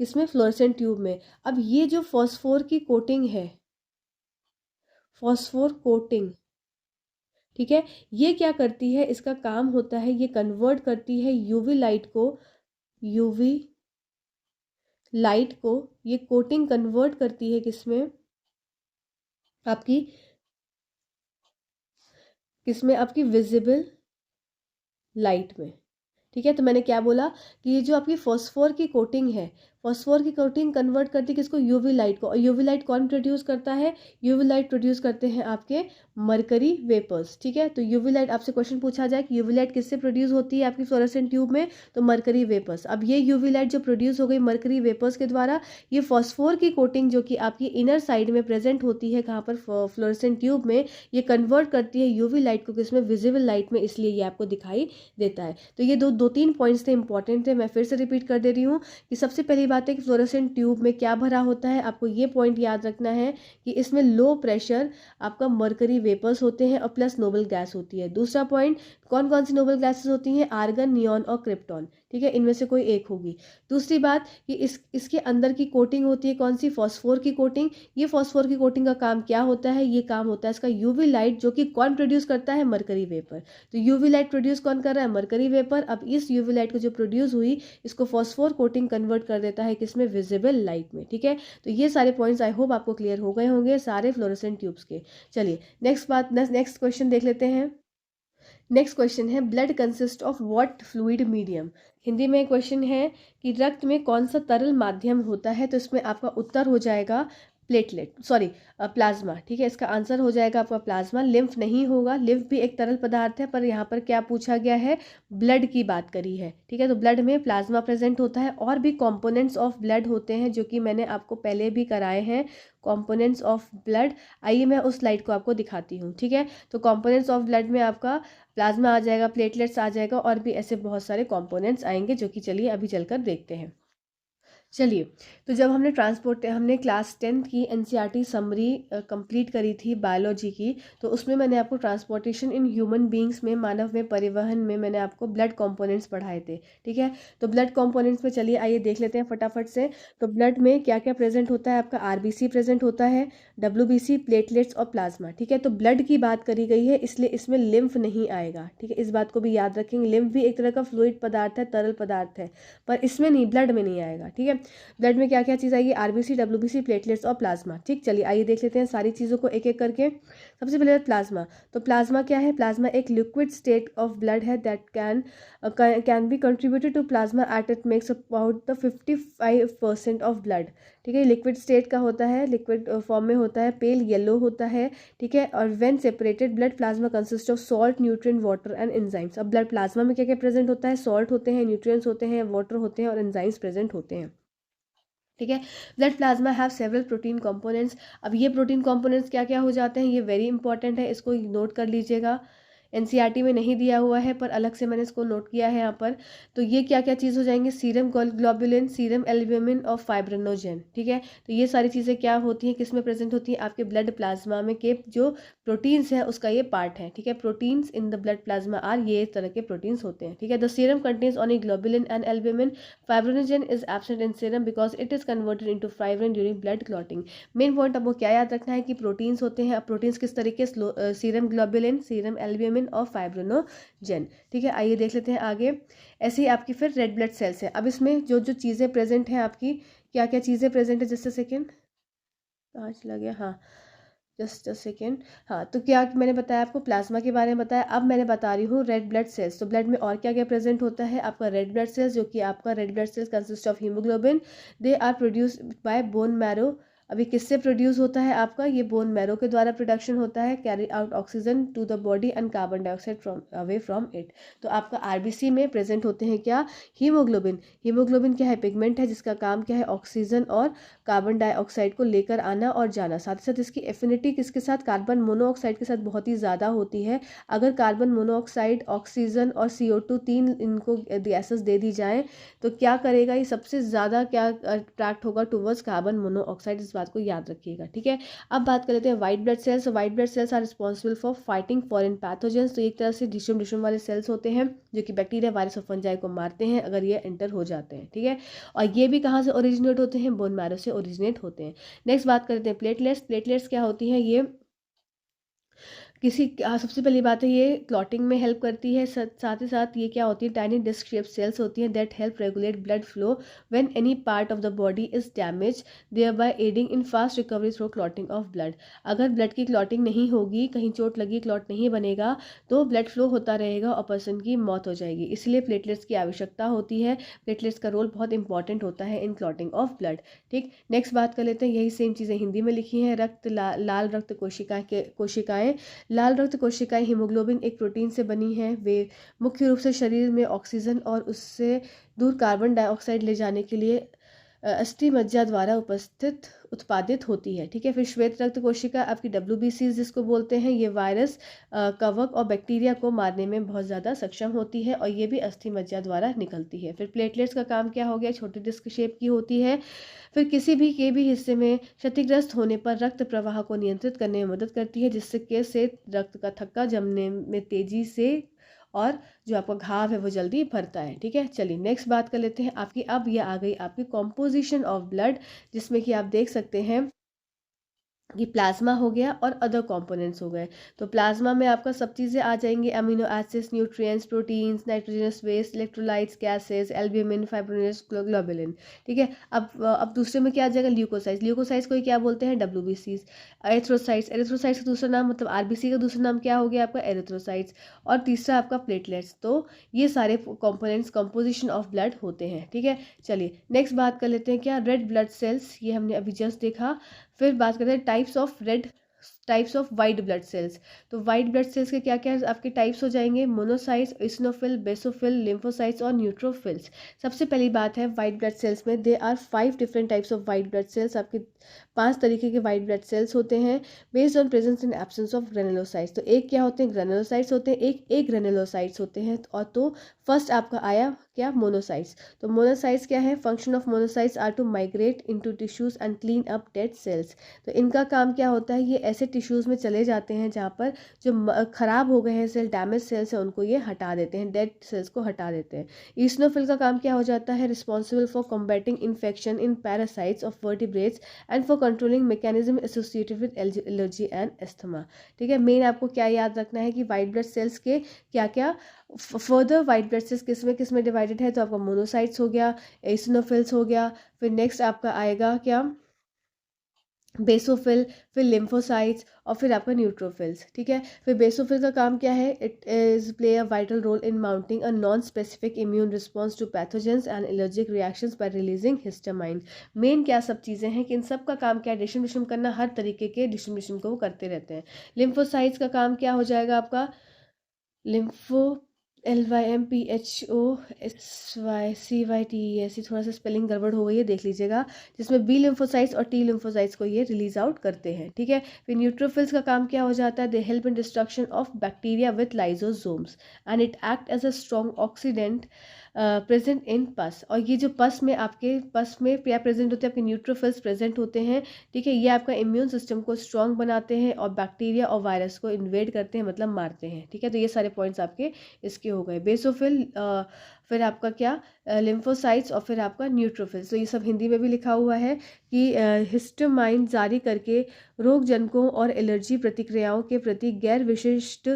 इसमें फ्लोरेसेंट ट्यूब में। अब ये जो फॉस्फोर की कोटिंग है, फॉस्फोर कोटिंग, ठीक है, ये क्या करती है, इसका काम होता है ये कन्वर्ट करती है यूवी लाइट को, यूवी लाइट को ये कोटिंग कन्वर्ट करती है किसमें, आपकी, किसमें, आपकी विजिबल लाइट में, ठीक है। तो मैंने क्या बोला कि ये जो आपकी फॉस्फोर की कोटिंग है, फॉस्फोर की कोटिंग कन्वर्ट करती है किसको, यूवी लाइट को। और यूवी लाइट कौन प्रोड्यूस करता है, यूवी लाइट प्रोड्यूस करते हैं आपके मरकरी वेपर्स, ठीक है। तो यूवी लाइट, आपसे क्वेश्चन पूछा जाए कि यूवी लाइट किससे प्रोड्यूस होती है आपकी फ्लोरेसेंट ट्यूब में, तो मरकरी वेपर्स। अब ये यूवी लाइट जो प्रोड्यूस हो गई मरकरी वेपर्स के द्वारा, ये फॉस्फोर की कोटिंग जो कि आपकी इनर साइड में प्रेजेंट होती है, कहाँ पर, फ्लोरेसेंट ट्यूब में, ये कन्वर्ट करती है यूवी लाइट को किसमें, विजिबल लाइट में, इसलिए ये आपको दिखाई देता है। तो ये दो तीन पॉइंट्स थे, इंपॉर्टेंट थे। मैं फिर से रिपीट कर दे रही हूँ कि सबसे पहली बात है कि फ्लोरेसेंट ट्यूब में क्या भरा होता है, आपको ये पॉइंट याद रखना है कि इसमें लो प्रेशर आपका मरकरी वेपर्स होते हैं और प्लस नोबल गैस होती है। दूसरा पॉइंट, कौन कौन सी नोबल गैसेस होती हैं, आर्गन, नियॉन और क्रिप्टॉन, ठीक है, इनमें से कोई एक होगी। दूसरी बात कि इसके अंदर की कोटिंग होती है कौन सी, फॉस्फोर की कोटिंग। ये फॉस्फोर की कोटिंग का काम क्या होता है, ये काम होता है इसका यूवी लाइट, जो कि कौन प्रोड्यूस करता है, मरकरी वेपर। तो यूवी लाइट प्रोड्यूस कौन कर रहा है, मरकरी वेपर। अब इस यूवी लाइट को जो प्रोड्यूस हुई, इसको फॉस्फोर कोटिंग कन्वर्ट कर देता है किसमें, विजिबल लाइट में, ठीक है। तो ये सारे पॉइंट्स आई होप आपको क्लियर हो गए होंगे सारे फ्लोरेसेंट ट्यूब्स के। चलिए नेक्स्ट क्वेश्चन देख लेते हैं। नेक्स्ट क्वेश्चन है, blood consist of what fluid medium. Hindi में क्वेश्चन है कि रक्त में कौन सा तरल माध्यम होता है। तो इसमें आपका उत्तर हो जाएगा प्लेटलेट, सॉरी प्लाज्मा, ठीक है, इसका आंसर हो जाएगा आपका प्लाज्मा। लिम्फ नहीं होगा, लिम्फ भी एक तरल पदार्थ है, पर यहाँ पर क्या पूछा गया है, ब्लड की बात करी है, ठीक है। तो ब्लड में प्लाज्मा प्रेजेंट होता है, और भी कंपोनेंट्स ऑफ ब्लड होते हैं जो कि मैंने आपको पहले भी कराए हैं, कंपोनेंट्स ऑफ ब्लड। आइए मैं उस स्लाइड को आपको दिखाती हूँ, ठीक है। तो कंपोनेंट्स ऑफ ब्लड में आपका प्लाज्मा आ जाएगा, प्लेटलेट्स आ जाएगा, और भी ऐसे बहुत सारे कंपोनेंट्स आएंगे जो कि चलिए अभी चलकर देखते हैं। चलिए, तो जब हमने क्लास 10th की एनसीईआरटी समरी कंप्लीट करी थी बायोलॉजी की, तो उसमें मैंने आपको ट्रांसपोर्टेशन इन ह्यूमन बींग्स में, मानव में, परिवहन में मैंने आपको ब्लड कंपोनेंट्स पढ़ाए थे, ठीक है। तो ब्लड कंपोनेंट्स में चलिए आइए देख लेते हैं फटाफट से। तो ब्लड में क्या क्या प्रेजेंट होता है, आपका आरबीसी प्रेजेंट होता है, डब्ल्यूबीसी, प्लेटलेट्स और प्लाज्मा, ठीक है। तो ब्लड की बात करी गई है, इसलिए इसमें लिम्फ नहीं आएगा, ठीक है। इस बात को भी याद रखेंगे, लिम्फ भी एक तरह का फ्लूइड पदार्थ है, तरल पदार्थ है, पर इसमें नहीं, ब्लड में नहीं आएगा, ठीक है। ब्लड में क्या क्या चीज़ आएगी, आरबीसी, डब्ल्यूबीसी, प्लेटलेट्स और प्लाज्मा, ठीक। चलिए आइए देख लेते हैं सारी चीज़ों को एक एक करके। सबसे पहले प्लाज्मा। तो प्लाज्मा क्या है, प्लाज्मा एक लिक्विड स्टेट ऑफ ब्लड है that can be contributed to plasma at it makes about the 55% of blood, ठीक है। लिक्विड स्टेट का होता है, लिक्विड फॉर्म में होता है, पेल येलो होता है, ठीक है। और when separated blood plasma consist of salt, nutrient, water and enzymes. अब ब्लड प्लाज्मा में क्या क्या प्रेजेंट होता है, सॉल्ट होते हैं, न्यूट्रिएंट्स होते हैं, वाटर होते हैं और एंजाइम्स प्रेजेंट होते हैं, ठीक है। Blood plasma have several protein components. अब ये प्रोटीन कंपोनेंट्स क्या क्या हो जाते हैं, ये वेरी इंपॉर्टेंट है, इसको नोट कर लीजिएगा। एनसीईआरटी में नहीं दिया हुआ है, पर अलग से मैंने इसको नोट किया है यहाँ पर। तो ये क्या क्या चीज़ हो जाएंगे, सीरम ग्लोबुलिन, सीरम एल्ब्यूमिन और फाइब्रिनोजेन, ठीक है। तो ये सारी चीज़ें क्या होती हैं, किस में प्रेजेंट होती हैं, आपके ब्लड प्लाज्मा में के जो प्रोटीन्स है उसका ये पार्ट है, ठीक है। Proteins in the blood plasma are, ये तरह के प्रोटीन्स होते हैं, ठीक है। The serum contains only globulin and albumin. Fibrinogen is absent in serum because it is converted into fibrin during blood clotting. Main point आपको क्या याद रखना है कि प्रोटीन्स होते हैं। अब प्रोटीन्स किस तरीके, सीरम ग्लोबुलिन, सीरम एल्ब्यूमिन और फाइब्रिनोजेन, ठीक है। आइए देख लेते हैं आगे। ऐसे ही आपकी फिर रेड ब्लड सेल्स है। अब इसमें जो जो चीज़ें प्रेजेंट हैं आपकी, क्या क्या चीज़ें प्रेजेंट है, जस्ट अ सेकेंड, आज लगे, हाँ जस्ट अ सेकेंड। हाँ, तो क्या मैंने बताया आपको, प्लाज्मा के बारे में बताया, अब मैंने बता रही हूँ रेड ब्लड सेल्स। तो ब्लड में और क्या क्या प्रेजेंट होता है, आपका रेड ब्लड सेल्स, जो कि आपका red blood cells consist of haemoglobin. They are produce by bone marrow. अभी किससे प्रोड्यूस होता है आपका, ये बोन मैरो के द्वारा प्रोडक्शन होता है। Carry out oxygen to the body and carbon dioxide from away from it. तो आपका आरबीसी में प्रेजेंट होते हैं क्या, हीमोग्लोबिन। हीमोग्लोबिन क्या है, पिगमेंट है जिसका काम क्या है, ऑक्सीजन और कार्बन डाइऑक्साइड को लेकर आना और जाना। साथ ही साथ इसकी एफिनिटी किसके साथ, कार्बन मोनोऑक्साइड के साथ बहुत ही ज़्यादा होती है। अगर कार्बन मोनोऑक्साइड, ऑक्सीजन और CO2 तीन इनको गैसेस दे दी जाए तो क्या करेगा, ये सबसे ज़्यादा क्या अट्रैक्ट होगा टूवर्ड्स कार्बन मोनोऑक्साइड। इस बात को याद रखिएगा, ठीक है। अब बात कर लेते हैं white blood cells. White blood cells are responsible for fighting foreign pathogens. तो एक तरह से डिशम वाले सेल्स होते हैं जो कि बैक्टीरिया, वायरस और फंजाई को मारते हैं अगर ये एंटर हो जाते हैं, ठीक है। और ये भी कहाँ से ओरिजिनेट होते हैं, बोन मैरो से ओरिजिनेट होते हैं। नेक्स्ट बात करते हैं प्लेटलेट्स। प्लेटलेट्स क्या होती हैं, ये सबसे पहली बात है ये क्लॉटिंग में हेल्प करती है। साथ ही साथ ये क्या होती है, टाइनी डिस्क शेप सेल्स होती हैं that help regulate blood flow when any part of the body is damage, thereby aiding in fast recovery through clotting of blood. अगर ब्लड की क्लॉटिंग नहीं होगी, कहीं चोट लगी, क्लॉट नहीं बनेगा, तो ब्लड फ्लो होता रहेगा और पर्सन की मौत हो जाएगी। इसलिए प्लेटलेट्स की आवश्यकता होती है। प्लेटलेट्स का रोल बहुत इंपॉर्टेंट होता है इन क्लॉटिंग ऑफ ब्लड, ठीक। नेक्स्ट बात कर लेते हैं, यही सेम चीज़ें हिंदी में लिखी हैं। लाल रक्त कोशिकाएं। लाल रक्त कोशिकाएं हीमोग्लोबिन एक प्रोटीन से बनी हैं। वे मुख्य रूप से शरीर में ऑक्सीजन और उससे दूर कार्बन डाइऑक्साइड ले जाने के लिए अस्थि मज्जा द्वारा उत्पादित होती है, ठीक है। फिर श्वेत रक्त कोशिका आपकी WBC जिसको बोलते हैं, ये वायरस, कवक और बैक्टीरिया को मारने में बहुत ज़्यादा सक्षम होती है और ये भी अस्थि मज्जा द्वारा निकलती है। फिर प्लेटलेट्स का काम क्या हो गया, छोटी डिस्क शेप की होती है। फिर किसी भी हिस्से में क्षतिग्रस्त होने पर रक्त प्रवाह को नियंत्रित करने में मदद करती है, जिससे से रक्त का थक्का जमने में तेजी से और जो आपका घाव है वो जल्दी भरता है, ठीक है। चलिए नेक्स्ट बात कर लेते हैं आपकी। अब ये आ गई आपकी कॉम्पोजिशन ऑफ ब्लड, जिसमें कि आप देख सकते हैं कि प्लाज्मा हो गया और अदर कंपोनेंट्स हो गए। तो प्लाज्मा में आपका सब चीज़ें आ जाएंगी, amino acids, nutrients, proteins, nitrogenous waste, electrolytes, gases, albumin, fibrinogens, globulin, ठीक है। अब दूसरे में क्या आ जाएगा, ल्यूकोसाइट्स। ल्यूकोसाइट्स को क्या बोलते हैं, WBCs। एरिथ्रोसाइट्स, एरिथ्रोसाइट्स का दूसरा नाम, मतलब RBC का दूसरा नाम क्या हो गया आपका, एरिथ्रोसाइट्स। और तीसरा आपका प्लेटलेट्स। तो ये सारे कंपोनेंट्स कंपोजिशन ऑफ ब्लड होते हैं, ठीक है। चलिए नेक्स्ट बात कर लेते हैं क्या, रेड ब्लड सेल्स। ये हमने अभी जस्ट देखा। फिर बात करते हैं types of white blood cells. तो वाइट ब्लड सेल्स के क्या क्या आपके टाइप्स हो जाएंगे, मोनोसाइट्स, इसिनोफिल, बेसोफिल, लिम्फोसाइट्स और न्यूट्रोफिल्स। सबसे पहली बात है वाइट ब्लड सेल्स में they are 5 different types of white blood cells. आपके 5 तरीके के वाइट ब्लड सेल्स होते हैं based on presence and absence of granulocytes. तो एक क्या होते हैं, ग्रेनुलोसाइट्स होते हैं, एक ग्रेनुलोसाइट्स होते हैं। और तो फर्स्ट आपका आया क्या, मोनोसाइट्स। तो मोनोसाइट्स क्या है, function of monocytes are to migrate into tissues and clean up dead cells. तो इनका काम क्या होता है, ये ऐसे टिश्यूज में चले जाते हैं जहाँ पर जो खराब हो गए हैं सेल, डैमेज सेल्स है, उनको ये हटा देते हैं, डेड सेल्स को हटा देते हैं। ईसनोफिल का काम क्या हो जाता है, responsible for combating infection in parasites of vertebrates and for controlling mechanism associated with allergy and asthma. ठीक है, मेन आपको क्या याद रखना है कि वाइट ब्लड सेल्स के क्या क्या फर्दर वाइट ब्लड सेल्स किस में डिवाइडेड है। तो आपका मोनोसाइट्स हो गया, एसिनोफिल्स हो गया, फिर नेक्स्ट आपका आएगा क्या, बेसोफिल, फिर लिम्फोसाइट्स और फिर आपका न्यूट्रोफिल्स। ठीक है, फिर बेसोफिल का काम क्या है, it is play a vital role in mounting a non specific immune response to pathogens and allergic reactions by releasing histamine. मेन क्या सब चीज़ें हैं कि इन सब का काम क्या है, डिस्ट्रीब्यूशन करना, हर तरीके के डिस्ट्रीब्यूशन को वो करते रहते हैं। लिम्फोसाइट्स का काम क्या हो जाएगा आपका, लिम्फो, LYMPHOSYCYTE, ऐसी थोड़ा सा स्पेलिंग गड़बड़ हो गई है, देख लीजिएगा, जिसमें बी लिम्फोसाइट्स और टी लिम्फोसाइट्स को ये रिलीज आउट करते हैं। ठीक है, फिर न्यूट्रोफिल्स का काम क्या हो जाता है, they help in destruction of bacteria with lysosomes and it act as a strong oxidant present in pus. और ये जो पस में क्या प्रेजेंट होते हैं, आपके न्यूट्रोफिल्स प्रेजेंट होते हैं। ठीक है, ये आपका इम्यून सिस्टम को स्ट्रॉन्ग बनाते हैं और बैक्टीरिया और वायरस को इन्वेड करते हैं, मतलब मारते हैं। ठीक है, तो ये सारे पॉइंट्स आपके इसके हो गए। बेसोफिल, फिर आपका क्या, लिम्फोसाइट्स और फिर आपका न्यूट्रोफिल्स। तो ये सब हिंदी में भी लिखा हुआ है कि हिस्टामाइन जारी करके रोग जनकों और एलर्जी प्रतिक्रियाओं के प्रति गैर विशिष्ट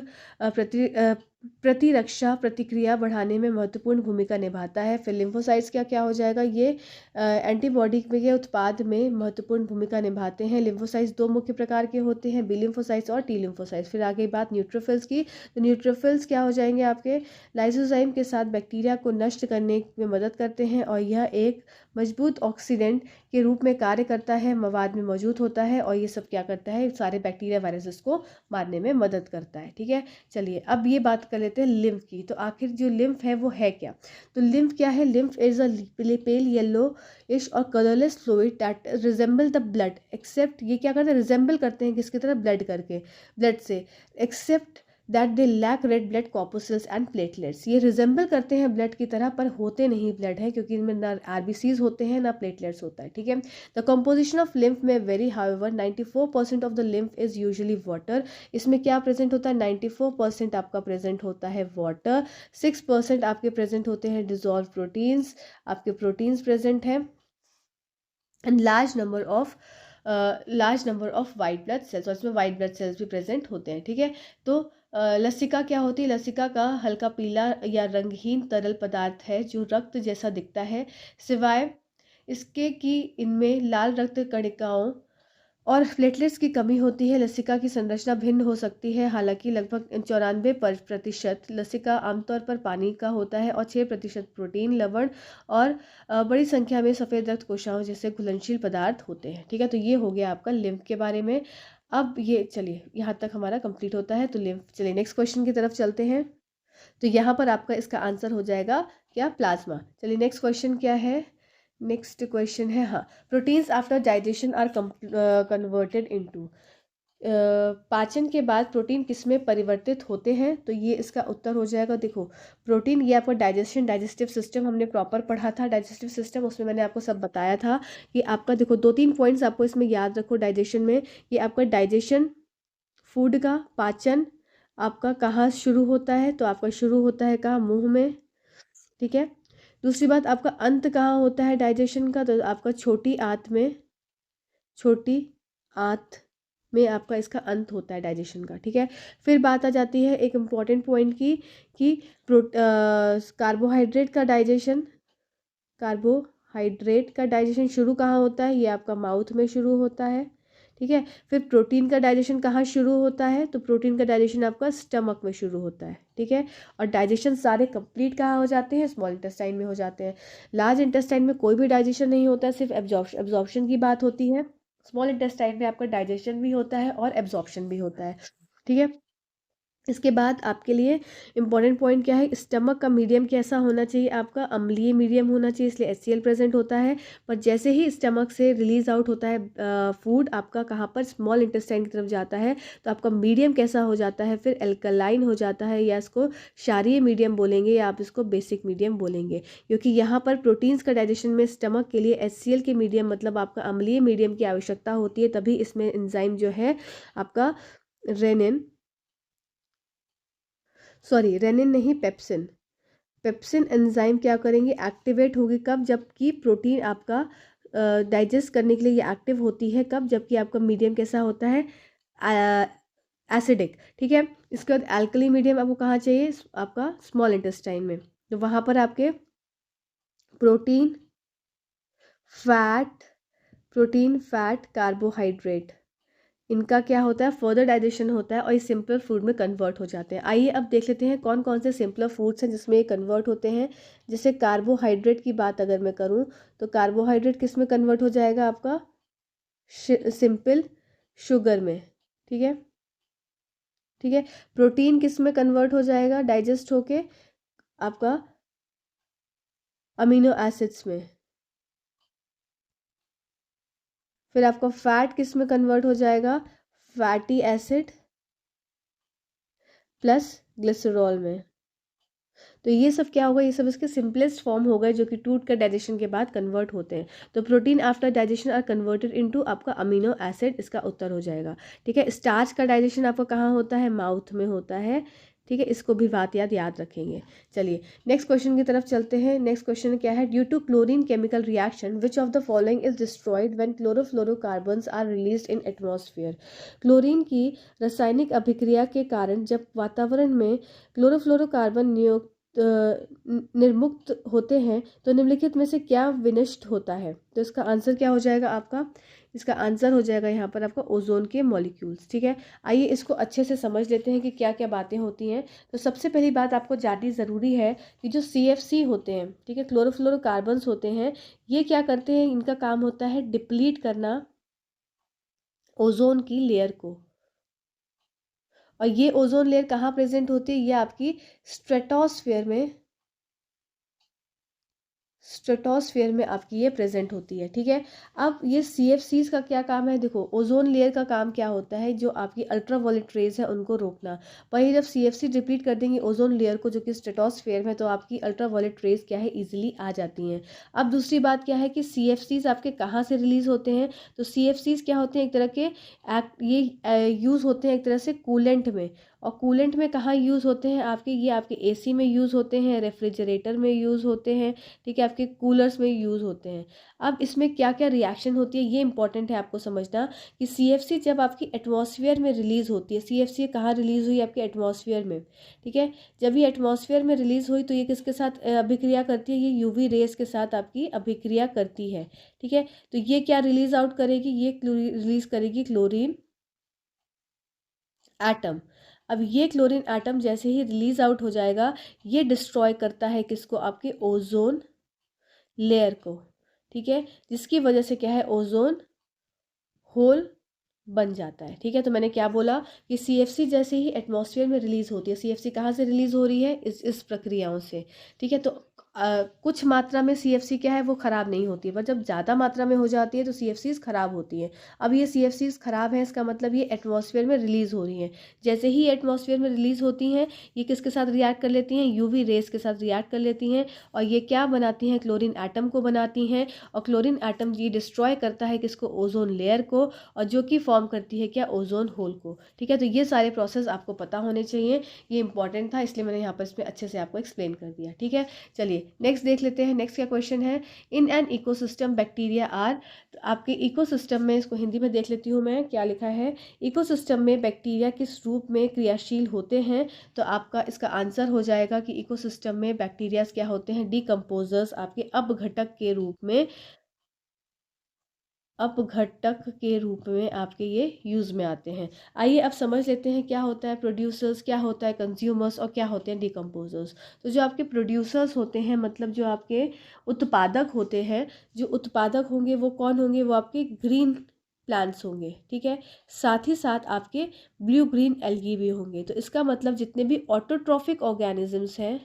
प्रतिरक्षा प्रतिक्रिया बढ़ाने में महत्वपूर्ण भूमिका निभाता है। फिर लिम्फोसाइट्स क्या क्या हो जाएगा, ये एंटीबॉडी के उत्पाद में महत्वपूर्ण भूमिका निभाते हैं। लिम्फोसाइट्स 2 मुख्य प्रकार के होते हैं, बी लिम्फोसाइट्स और टी लिम्फोसाइट्स। फिर आगे बात न्यूट्रोफिल्स की, तो न्यूट्रोफिल्स क्या हो जाएंगे आपके, लाइसोजाइम के साथ बैक्टीरिया को नष्ट करने में मदद करते हैं और यह एक मजबूत ऑक्सीडेंट के रूप में कार्य करता है, मवाद में मौजूद होता है और ये सब क्या करता है, सारे बैक्टीरिया वायरसेस को मारने में मदद करता है। ठीक है, चलिए अब ये बात कर लेते हैं लिम्फ की। तो आखिर जो लिम्फ है वो है क्या, तो लिम्फ क्या है, lymph is a pale yellowish or colourless fluid that resemble the blood, except ये क्या करते हैं, रिजेंबल करते हैं किसकी तरह, ब्लड से, except that they lack red blood corpuscles and platelets. ये रिजेंबल करते हैं ब्लड की तरह पर होते नहीं ब्लड है, क्योंकि इनमें ना आरबीसीज होते हैं ना प्लेटलेट्स होता है। ठीक है, द कंपोजिशन ऑफ लिम्फ में very, however 94% of the lymph is usually water. इसमें क्या प्रेजेंट होता है, 94% आपका प्रेजेंट होता है वाटर, 6% आपके प्रेजेंट होते हैं डिजॉल्व प्रोटीन्स, आपके प्रोटीन्स प्रेजेंट हैं, and large number of white blood sales, और इसमें वाइट ब्लड सेल्स भी प्रेजेंट होते हैं। ठीक है, तो लसिका क्या होती है, लसिका का हल्का पीला या रंगहीन तरल पदार्थ है जो रक्त जैसा दिखता है, सिवाय इसके कि इनमें लाल रक्त कणिकाओं और प्लेटलेट्स की कमी होती है। लसिका की संरचना भिन्न हो सकती है, हालांकि लगभग 94% लसिका आमतौर पर पानी का होता है और 6% प्रोटीन, लवण और बड़ी संख्या में सफ़ेद रक्त कोशिकाओं जैसे घुलनशील पदार्थ होते हैं। ठीक है, तो ये हो गया आपका लिम्फ के बारे में। अब ये चलिए यहाँ तक हमारा कंप्लीट होता है, तो लिम्फ, चलिए नेक्स्ट क्वेश्चन की तरफ चलते हैं। तो यहाँ पर आपका इसका आंसर हो जाएगा क्या, प्लाज्मा। चलिए नेक्स्ट क्वेश्चन क्या है, नेक्स्ट क्वेश्चन है, हाँ, proteins after digestion are converted into, पाचन के बाद प्रोटीन किसमें परिवर्तित होते हैं, तो ये इसका उत्तर हो जाएगा, देखो प्रोटीन, ये आपका डाइजेस्टिव सिस्टम हमने प्रॉपर पढ़ा था, डाइजेस्टिव सिस्टम, उसमें मैंने आपको सब बताया था कि आपका देखो 2-3 पॉइंट्स आपको इसमें याद रखो डाइजेशन में, ये आपका डाइजेशन, फूड का पाचन आपका कहाँ शुरू होता है, तो आपका शुरू होता है कहाँ, मुंह में। ठीक है, दूसरी बात आपका अंत कहाँ होता है डाइजेशन का, तो आपका छोटी आंत में आपका इसका अंत होता है डाइजेशन का। ठीक है, फिर बात आ जाती है एक इम्पॉर्टेंट पॉइंट की कि कार्बोहाइड्रेट का डाइजेशन शुरू कहाँ होता है, ये आपका माउथ में शुरू होता है। ठीक है, फिर प्रोटीन का डाइजेशन कहाँ शुरू होता है, तो प्रोटीन का डाइजेशन आपका स्टमक में शुरू होता है। ठीक है, और डाइजेशन सारे कंप्लीट कहाँ हो जाते हैं, स्मॉल इंटेस्टाइन में हो जाते हैं। लार्ज इंटेस्टाइन में कोई भी डाइजेशन नहीं होता है, सिर्फ एब्जॉर्प्शन की बात होती है। स्मॉल इंटेस्टाइन में आपका डाइजेशन भी होता है और एब्जॉर्प्शन भी होता है, ठीक है। इसके बाद आपके लिए इंपॉर्टेंट पॉइंट क्या है, स्टमक का मीडियम कैसा होना चाहिए, आपका अम्लीय मीडियम होना चाहिए, इसलिए HCl प्रेजेंट होता है। पर जैसे ही स्टमक से रिलीज आउट होता है फूड आपका कहाँ पर, स्मॉल इंटेस्टाइन की तरफ जाता है, तो आपका मीडियम कैसा हो जाता है, फिर एल्कलाइन हो जाता है, या इसको क्षारीय मीडियम बोलेंगे या आप इसको बेसिक मीडियम बोलेंगे, क्योंकि यहाँ पर प्रोटीन्स का डाइजेशन में स्टमक के लिए HCl के मीडियम मतलब आपका अम्लीय मीडियम की आवश्यकता होती है, तभी इसमें एंजाइम जो है आपका रेनिन नहीं, पेप्सिन, पेप्सिन एंजाइम क्या करेंगे, एक्टिवेट होगी कब, जबकि प्रोटीन आपका डाइजेस्ट करने के लिए ये एक्टिव होती है कब, जबकि आपका मीडियम कैसा होता है, एसिडिक, ठीक है। इसके बाद एल्कली मीडियम आपको कहाँ चाहिए, आपका स्मॉल इंटेस्टाइन में, तो वहाँ पर आपके प्रोटीन फैट कार्बोहाइड्रेट, इनका क्या होता है, फर्दर डाइजेशन होता है और ये सिंपल फूड में कन्वर्ट हो जाते हैं। आइए अब देख लेते हैं कौन कौन से सिंपल फूड्स हैं जिसमें ये कन्वर्ट होते हैं। जैसे कार्बोहाइड्रेट की बात अगर मैं करूं, तो कार्बोहाइड्रेट किस में कन्वर्ट हो जाएगा, आपका सिंपल शुगर में, ठीक है, ठीक है। प्रोटीन किस में कन्वर्ट हो जाएगा डाइजेस्ट होके, आपका अमीनो एसिड्स में। फिर आपका फैट किस में कन्वर्ट हो जाएगा, फैटी एसिड प्लस ग्लिसरॉल में। तो ये सब क्या होगा, ये सब इसके सिंपलेस्ट फॉर्म हो गए जो कि टूट कर डाइजेशन के बाद कन्वर्ट होते हैं। तो protein after digestion are converted into आपका अमीनो एसिड, इसका उत्तर हो जाएगा, ठीक है। स्टार्च का डाइजेशन आपका कहाँ होता है, माउथ में होता है, ठीक है। इसको भी बात याद रखेंगे। चलिए नेक्स्ट क्वेश्चन की तरफ चलते हैं। नेक्स्ट क्वेश्चन क्या है, due to chlorine chemical reaction which of the following is destroyed when chlorofluorocarbons are released in atmosphere. Chlorine की रासायनिक अभिक्रिया के कारण जब वातावरण में क्लोरोफ्लोरोकार्बन निर्मुक्त होते हैं तो निम्नलिखित में से क्या विनष्ट होता है। तो इसका आंसर क्या हो जाएगा आपका, इसका आंसर हो जाएगा यहाँ पर आपका ओजोन के मॉलिक्यूल्स, ठीक है। आइए इसको अच्छे से समझ लेते हैं कि क्या क्या बातें होती हैं। तो सबसे पहली बात आपको जाननी ज़रूरी है कि जो CFC होते हैं, ठीक है, क्लोरोफ्लोरोकार्बन्स होते हैं, ये क्या करते हैं, इनका काम होता है डिप्लीट करना ओजोन की लेयर को। और ये ओजोन लेयर कहाँ प्रेजेंट होती है, ये आपकी स्ट्रेटोस्फेयर में आपकी ये प्रेजेंट होती है, ठीक है। अब ये CFCs का क्या काम है, देखो ओजोन लेयर का काम क्या होता है, जो आपकी अल्ट्रावायलेट रेज है उनको रोकना। वही जब CFC डिप्लीट कर देंगे ओजोन लेयर को जो कि स्ट्रेटोस्फेयर में, तो आपकी अल्ट्रावायलेट रेज क्या है, इजीली आ जाती हैं। अब दूसरी बात क्या है कि CFCs आपके कहाँ से रिलीज होते हैं, तो CFCs क्या होते हैं, एक तरह के ये यूज़ होते हैं एक तरह से कूलेंट में। और कूलेंट में कहाँ यूज़ होते हैं आपके, ये आपके AC में यूज़ होते हैं, रेफ्रिजरेटर में यूज़ होते हैं, ठीक है, आपके कूलर्स में यूज़ होते हैं। अब इसमें क्या क्या रिएक्शन होती है ये इंपॉर्टेंट है आपको समझना, कि CFC जब आपकी एटमॉस्फेयर में रिलीज़ होती है, CFC कहाँ रिलीज़ हुई, आपके एटमॉस्फेयर में, ठीक है। जब ये एटमॉस्फेयर में रिलीज़ हुई तो ये किसके साथ अभिक्रिया करती है, ये UV रेस के साथ आपकी अभिक्रिया करती है, ठीक है। तो ये क्या रिलीज आउट करेगी, ये रिलीज करेगी क्लोरीन एटम। अब ये क्लोरीन एटम जैसे ही रिलीज आउट हो जाएगा, ये डिस्ट्रॉय करता है किसको, आपके ओजोन लेयर को, ठीक है, जिसकी वजह से क्या है, ओजोन होल बन जाता है, ठीक है। तो मैंने क्या बोला कि CFC जैसे ही एटमॉस्फेयर में रिलीज होती है, CFC कहाँ से रिलीज हो रही है, इस प्रक्रियाओं से, ठीक है। तो कुछ मात्रा में CFC क्या है, वो खराब नहीं होती है, पर जब ज़्यादा मात्रा में हो जाती है तो CFCs खराब होती हैं। अब ये CFCs खराब है, इसका मतलब ये एटमॉस्फेयर में रिलीज हो रही हैं। जैसे ही एटमॉस्फेयर में रिलीज होती हैं, ये किसके साथ रिएक्ट कर लेती हैं, UV रेस के साथ रिएक्ट कर लेती हैं, और ये क्या बनाती हैं, क्लोरीन एटम को बनाती हैं। और क्लोरीन एटम ये डिस्ट्रॉय करता है किसको, ओजोन लेयर को, और जो कि फॉर्म करती है क्या, ओजोन होल को, ठीक है। तो ये सारे प्रोसेस आपको पता होने चाहिए, ये इंपॉर्टेंट था इसलिए मैंने यहाँ पर इसमें अच्छे से आपको एक्सप्लेन कर दिया, ठीक है। चलिए नेक्स्ट देख लेते हैं। नेक्स्ट क्या क्वेश्चन है, in an ecosystem bacteria are. तो आपके इकोसिस्टम में, इसको हिंदी में देख लेती हूँ मैं क्या लिखा है, इकोसिस्टम में बैक्टीरिया किस रूप में क्रियाशील होते हैं। तो आपका इसका आंसर हो जाएगा कि इकोसिस्टम में बैक्टीरियाज क्या होते हैं, डिकम्पोजर्स, आपके अपघटक के रूप में आपके ये यूज़ में आते हैं। आइए अब समझ लेते हैं क्या होता है प्रोड्यूसर्स, क्या होता है कंज्यूमर्स, और क्या होते हैं डिकम्पोजर्स। तो जो आपके प्रोड्यूसर्स होते हैं, मतलब जो आपके उत्पादक होते हैं, जो उत्पादक होंगे वो कौन होंगे, वो आपके ग्रीन प्लांट्स होंगे, ठीक है। साथ ही साथ आपके ब्लू ग्रीन एल्गी भी होंगे। तो इसका मतलब जितने भी ऑटोट्रॉफिक ऑर्गेनिजम्स हैं,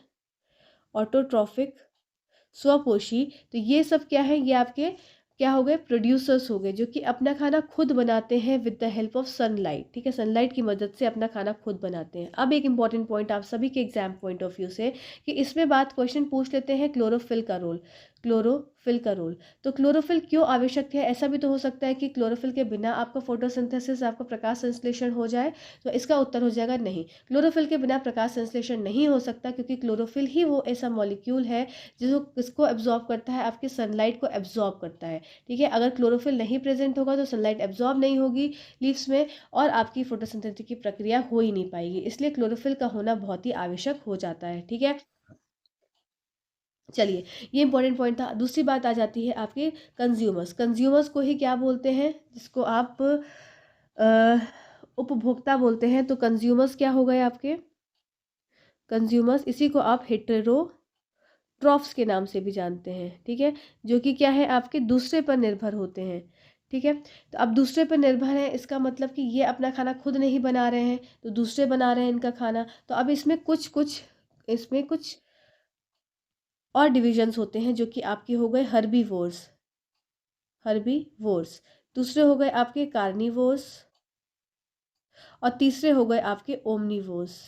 ऑटोट्रॉफिक स्वपोषी, तो ये सब क्या है, ये आपके क्या हो गए, प्रोड्यूसर्स हो गए, जो कि अपना खाना खुद बनाते हैं with the help of sunlight, ठीक है। सनलाइट की मदद से अपना खाना खुद बनाते हैं। अब एक इंपॉर्टेंट पॉइंट आप सभी के एग्जाम पॉइंट ऑफ व्यू से, कि इसमें बात क्वेश्चन पूछ लेते हैं क्लोरोफिल का रोल। क्लोरोफिल का रोल, तो क्लोरोफिल क्यों आवश्यक है? ऐसा भी तो हो सकता है कि क्लोरोफिल के बिना आपका फोटोसिंथेसिस, आपका प्रकाश संश्लेषण हो जाए। तो इसका उत्तर हो जाएगा नहीं, क्लोरोफिल के बिना प्रकाश संश्लेषण नहीं हो सकता, क्योंकि क्लोरोफिल ही वो ऐसा मॉलिक्यूल है जो किसको एब्जॉर्ब करता है, आपकी सनलाइट को एब्जॉर्ब करता है, ठीक है। अगर क्लोरोफिल नहीं प्रेजेंट होगा तो सनलाइट एब्जॉर्ब नहीं होगी लीव्स में, और आपकी फोटोसिंथेसिस की प्रक्रिया हो ही नहीं पाएगी। इसलिए क्लोरोफिल का होना बहुत ही आवश्यक हो जाता है, ठीक है। चलिए, ये इंपॉर्टेंट पॉइंट था। दूसरी बात आ जाती है आपके कंज्यूमर्स। कंज्यूमर्स को ही क्या बोलते हैं, जिसको आप उपभोक्ता बोलते हैं। तो कंज्यूमर्स क्या हो गए आपके, कंज्यूमर्स, इसी को आप हेटेरोट्रॉफ्स के नाम से भी जानते हैं, ठीक है। जो कि क्या है, आपके दूसरे पर निर्भर होते हैं, ठीक है। तो अब दूसरे पर निर्भर है, इसका मतलब कि ये अपना खाना खुद नहीं बना रहे हैं, तो दूसरे बना रहे हैं इनका खाना। तो अब इसमें कुछ और डिविजन्स होते हैं, जो कि आपके हो गए हर्बीवोर्स, हर्बीवोर्स। दूसरे हो गए आपके कार्निवोर्स, और तीसरे हो गए आपके ओमनीवोर्स।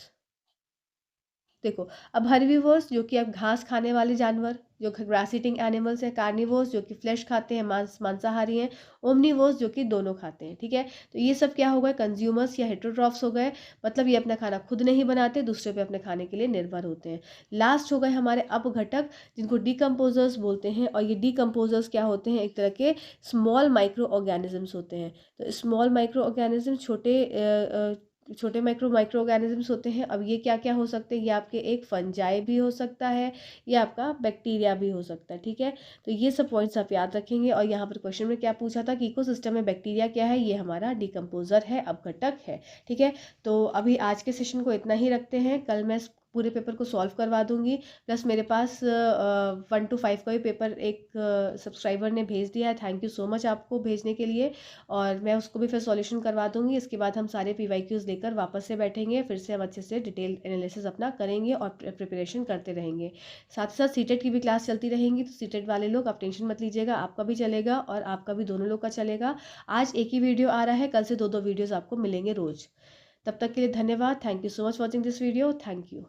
देखो, अब हर्बीवोर्स जो कि अब घास खाने वाले जानवर, जो ग्रास ईटिंग एनिमल्स हैं। कार्निवोर्स जो कि फ्लैश खाते हैं, मांसाहारी हैं। ओमनीवोर्स जो कि दोनों खाते हैं, ठीक है। तो ये सब क्या हो गए, कंज्यूमर्स या हेटेरोट्रॉफ्स हो गए। मतलब ये अपना खाना खुद नहीं बनाते, दूसरे पे अपने खाने के लिए निर्भर होते हैं। लास्ट हो गए हमारे अपघटक, जिनको डीकम्पोजर्स बोलते हैं। और ये डीकम्पोजर्स क्या होते हैं, एक तरह के स्मॉल माइक्रो ऑर्गेनिजम्स होते हैं। तो स्मॉल माइक्रो ऑर्गेनिज्म छोटे माइक्रो ऑर्गेनिजम्स होते हैं। अब ये क्या क्या हो सकते हैं, ये आपके एक फंजाई भी हो सकता है, ये आपका बैक्टीरिया भी हो सकता है, ठीक है। तो ये सब पॉइंट्स आप याद रखेंगे। और यहाँ पर क्वेश्चन में क्या पूछा था कि इकोसिस्टम में बैक्टीरिया क्या है, ये हमारा डिकम्पोजर है, अपघटक है, ठीक है। तो अभी आज के सेशन को इतना ही रखते हैं। कल मैं पूरे पेपर को सॉल्व करवा दूंगी। प्लस मेरे पास 1 to 5 का भी पेपर एक सब्सक्राइबर ने भेज दिया है। थैंक यू सो मच आपको भेजने के लिए। और मैं उसको भी फिर सॉल्यूशन करवा दूंगी। इसके बाद हम सारे PYQs लेकर वापस से बैठेंगे, फिर से हम अच्छे से डिटेल एनालिसिस अपना करेंगे और प्रिपरेशन करते रहेंगे। साथ ही साथ सीटेट की भी क्लास चलती रहेंगी। तो सीटेट वाले लोग आप टेंशन मत लीजिएगा, आपका भी चलेगा और आपका भी, दोनों लोग का चलेगा। आज एक ही वीडियो आ रहा है, कल से 2-2 वीडियोज़ आपको मिलेंगे रोज़। तब तक के लिए धन्यवाद। Thank you so much watching this video. Thank you.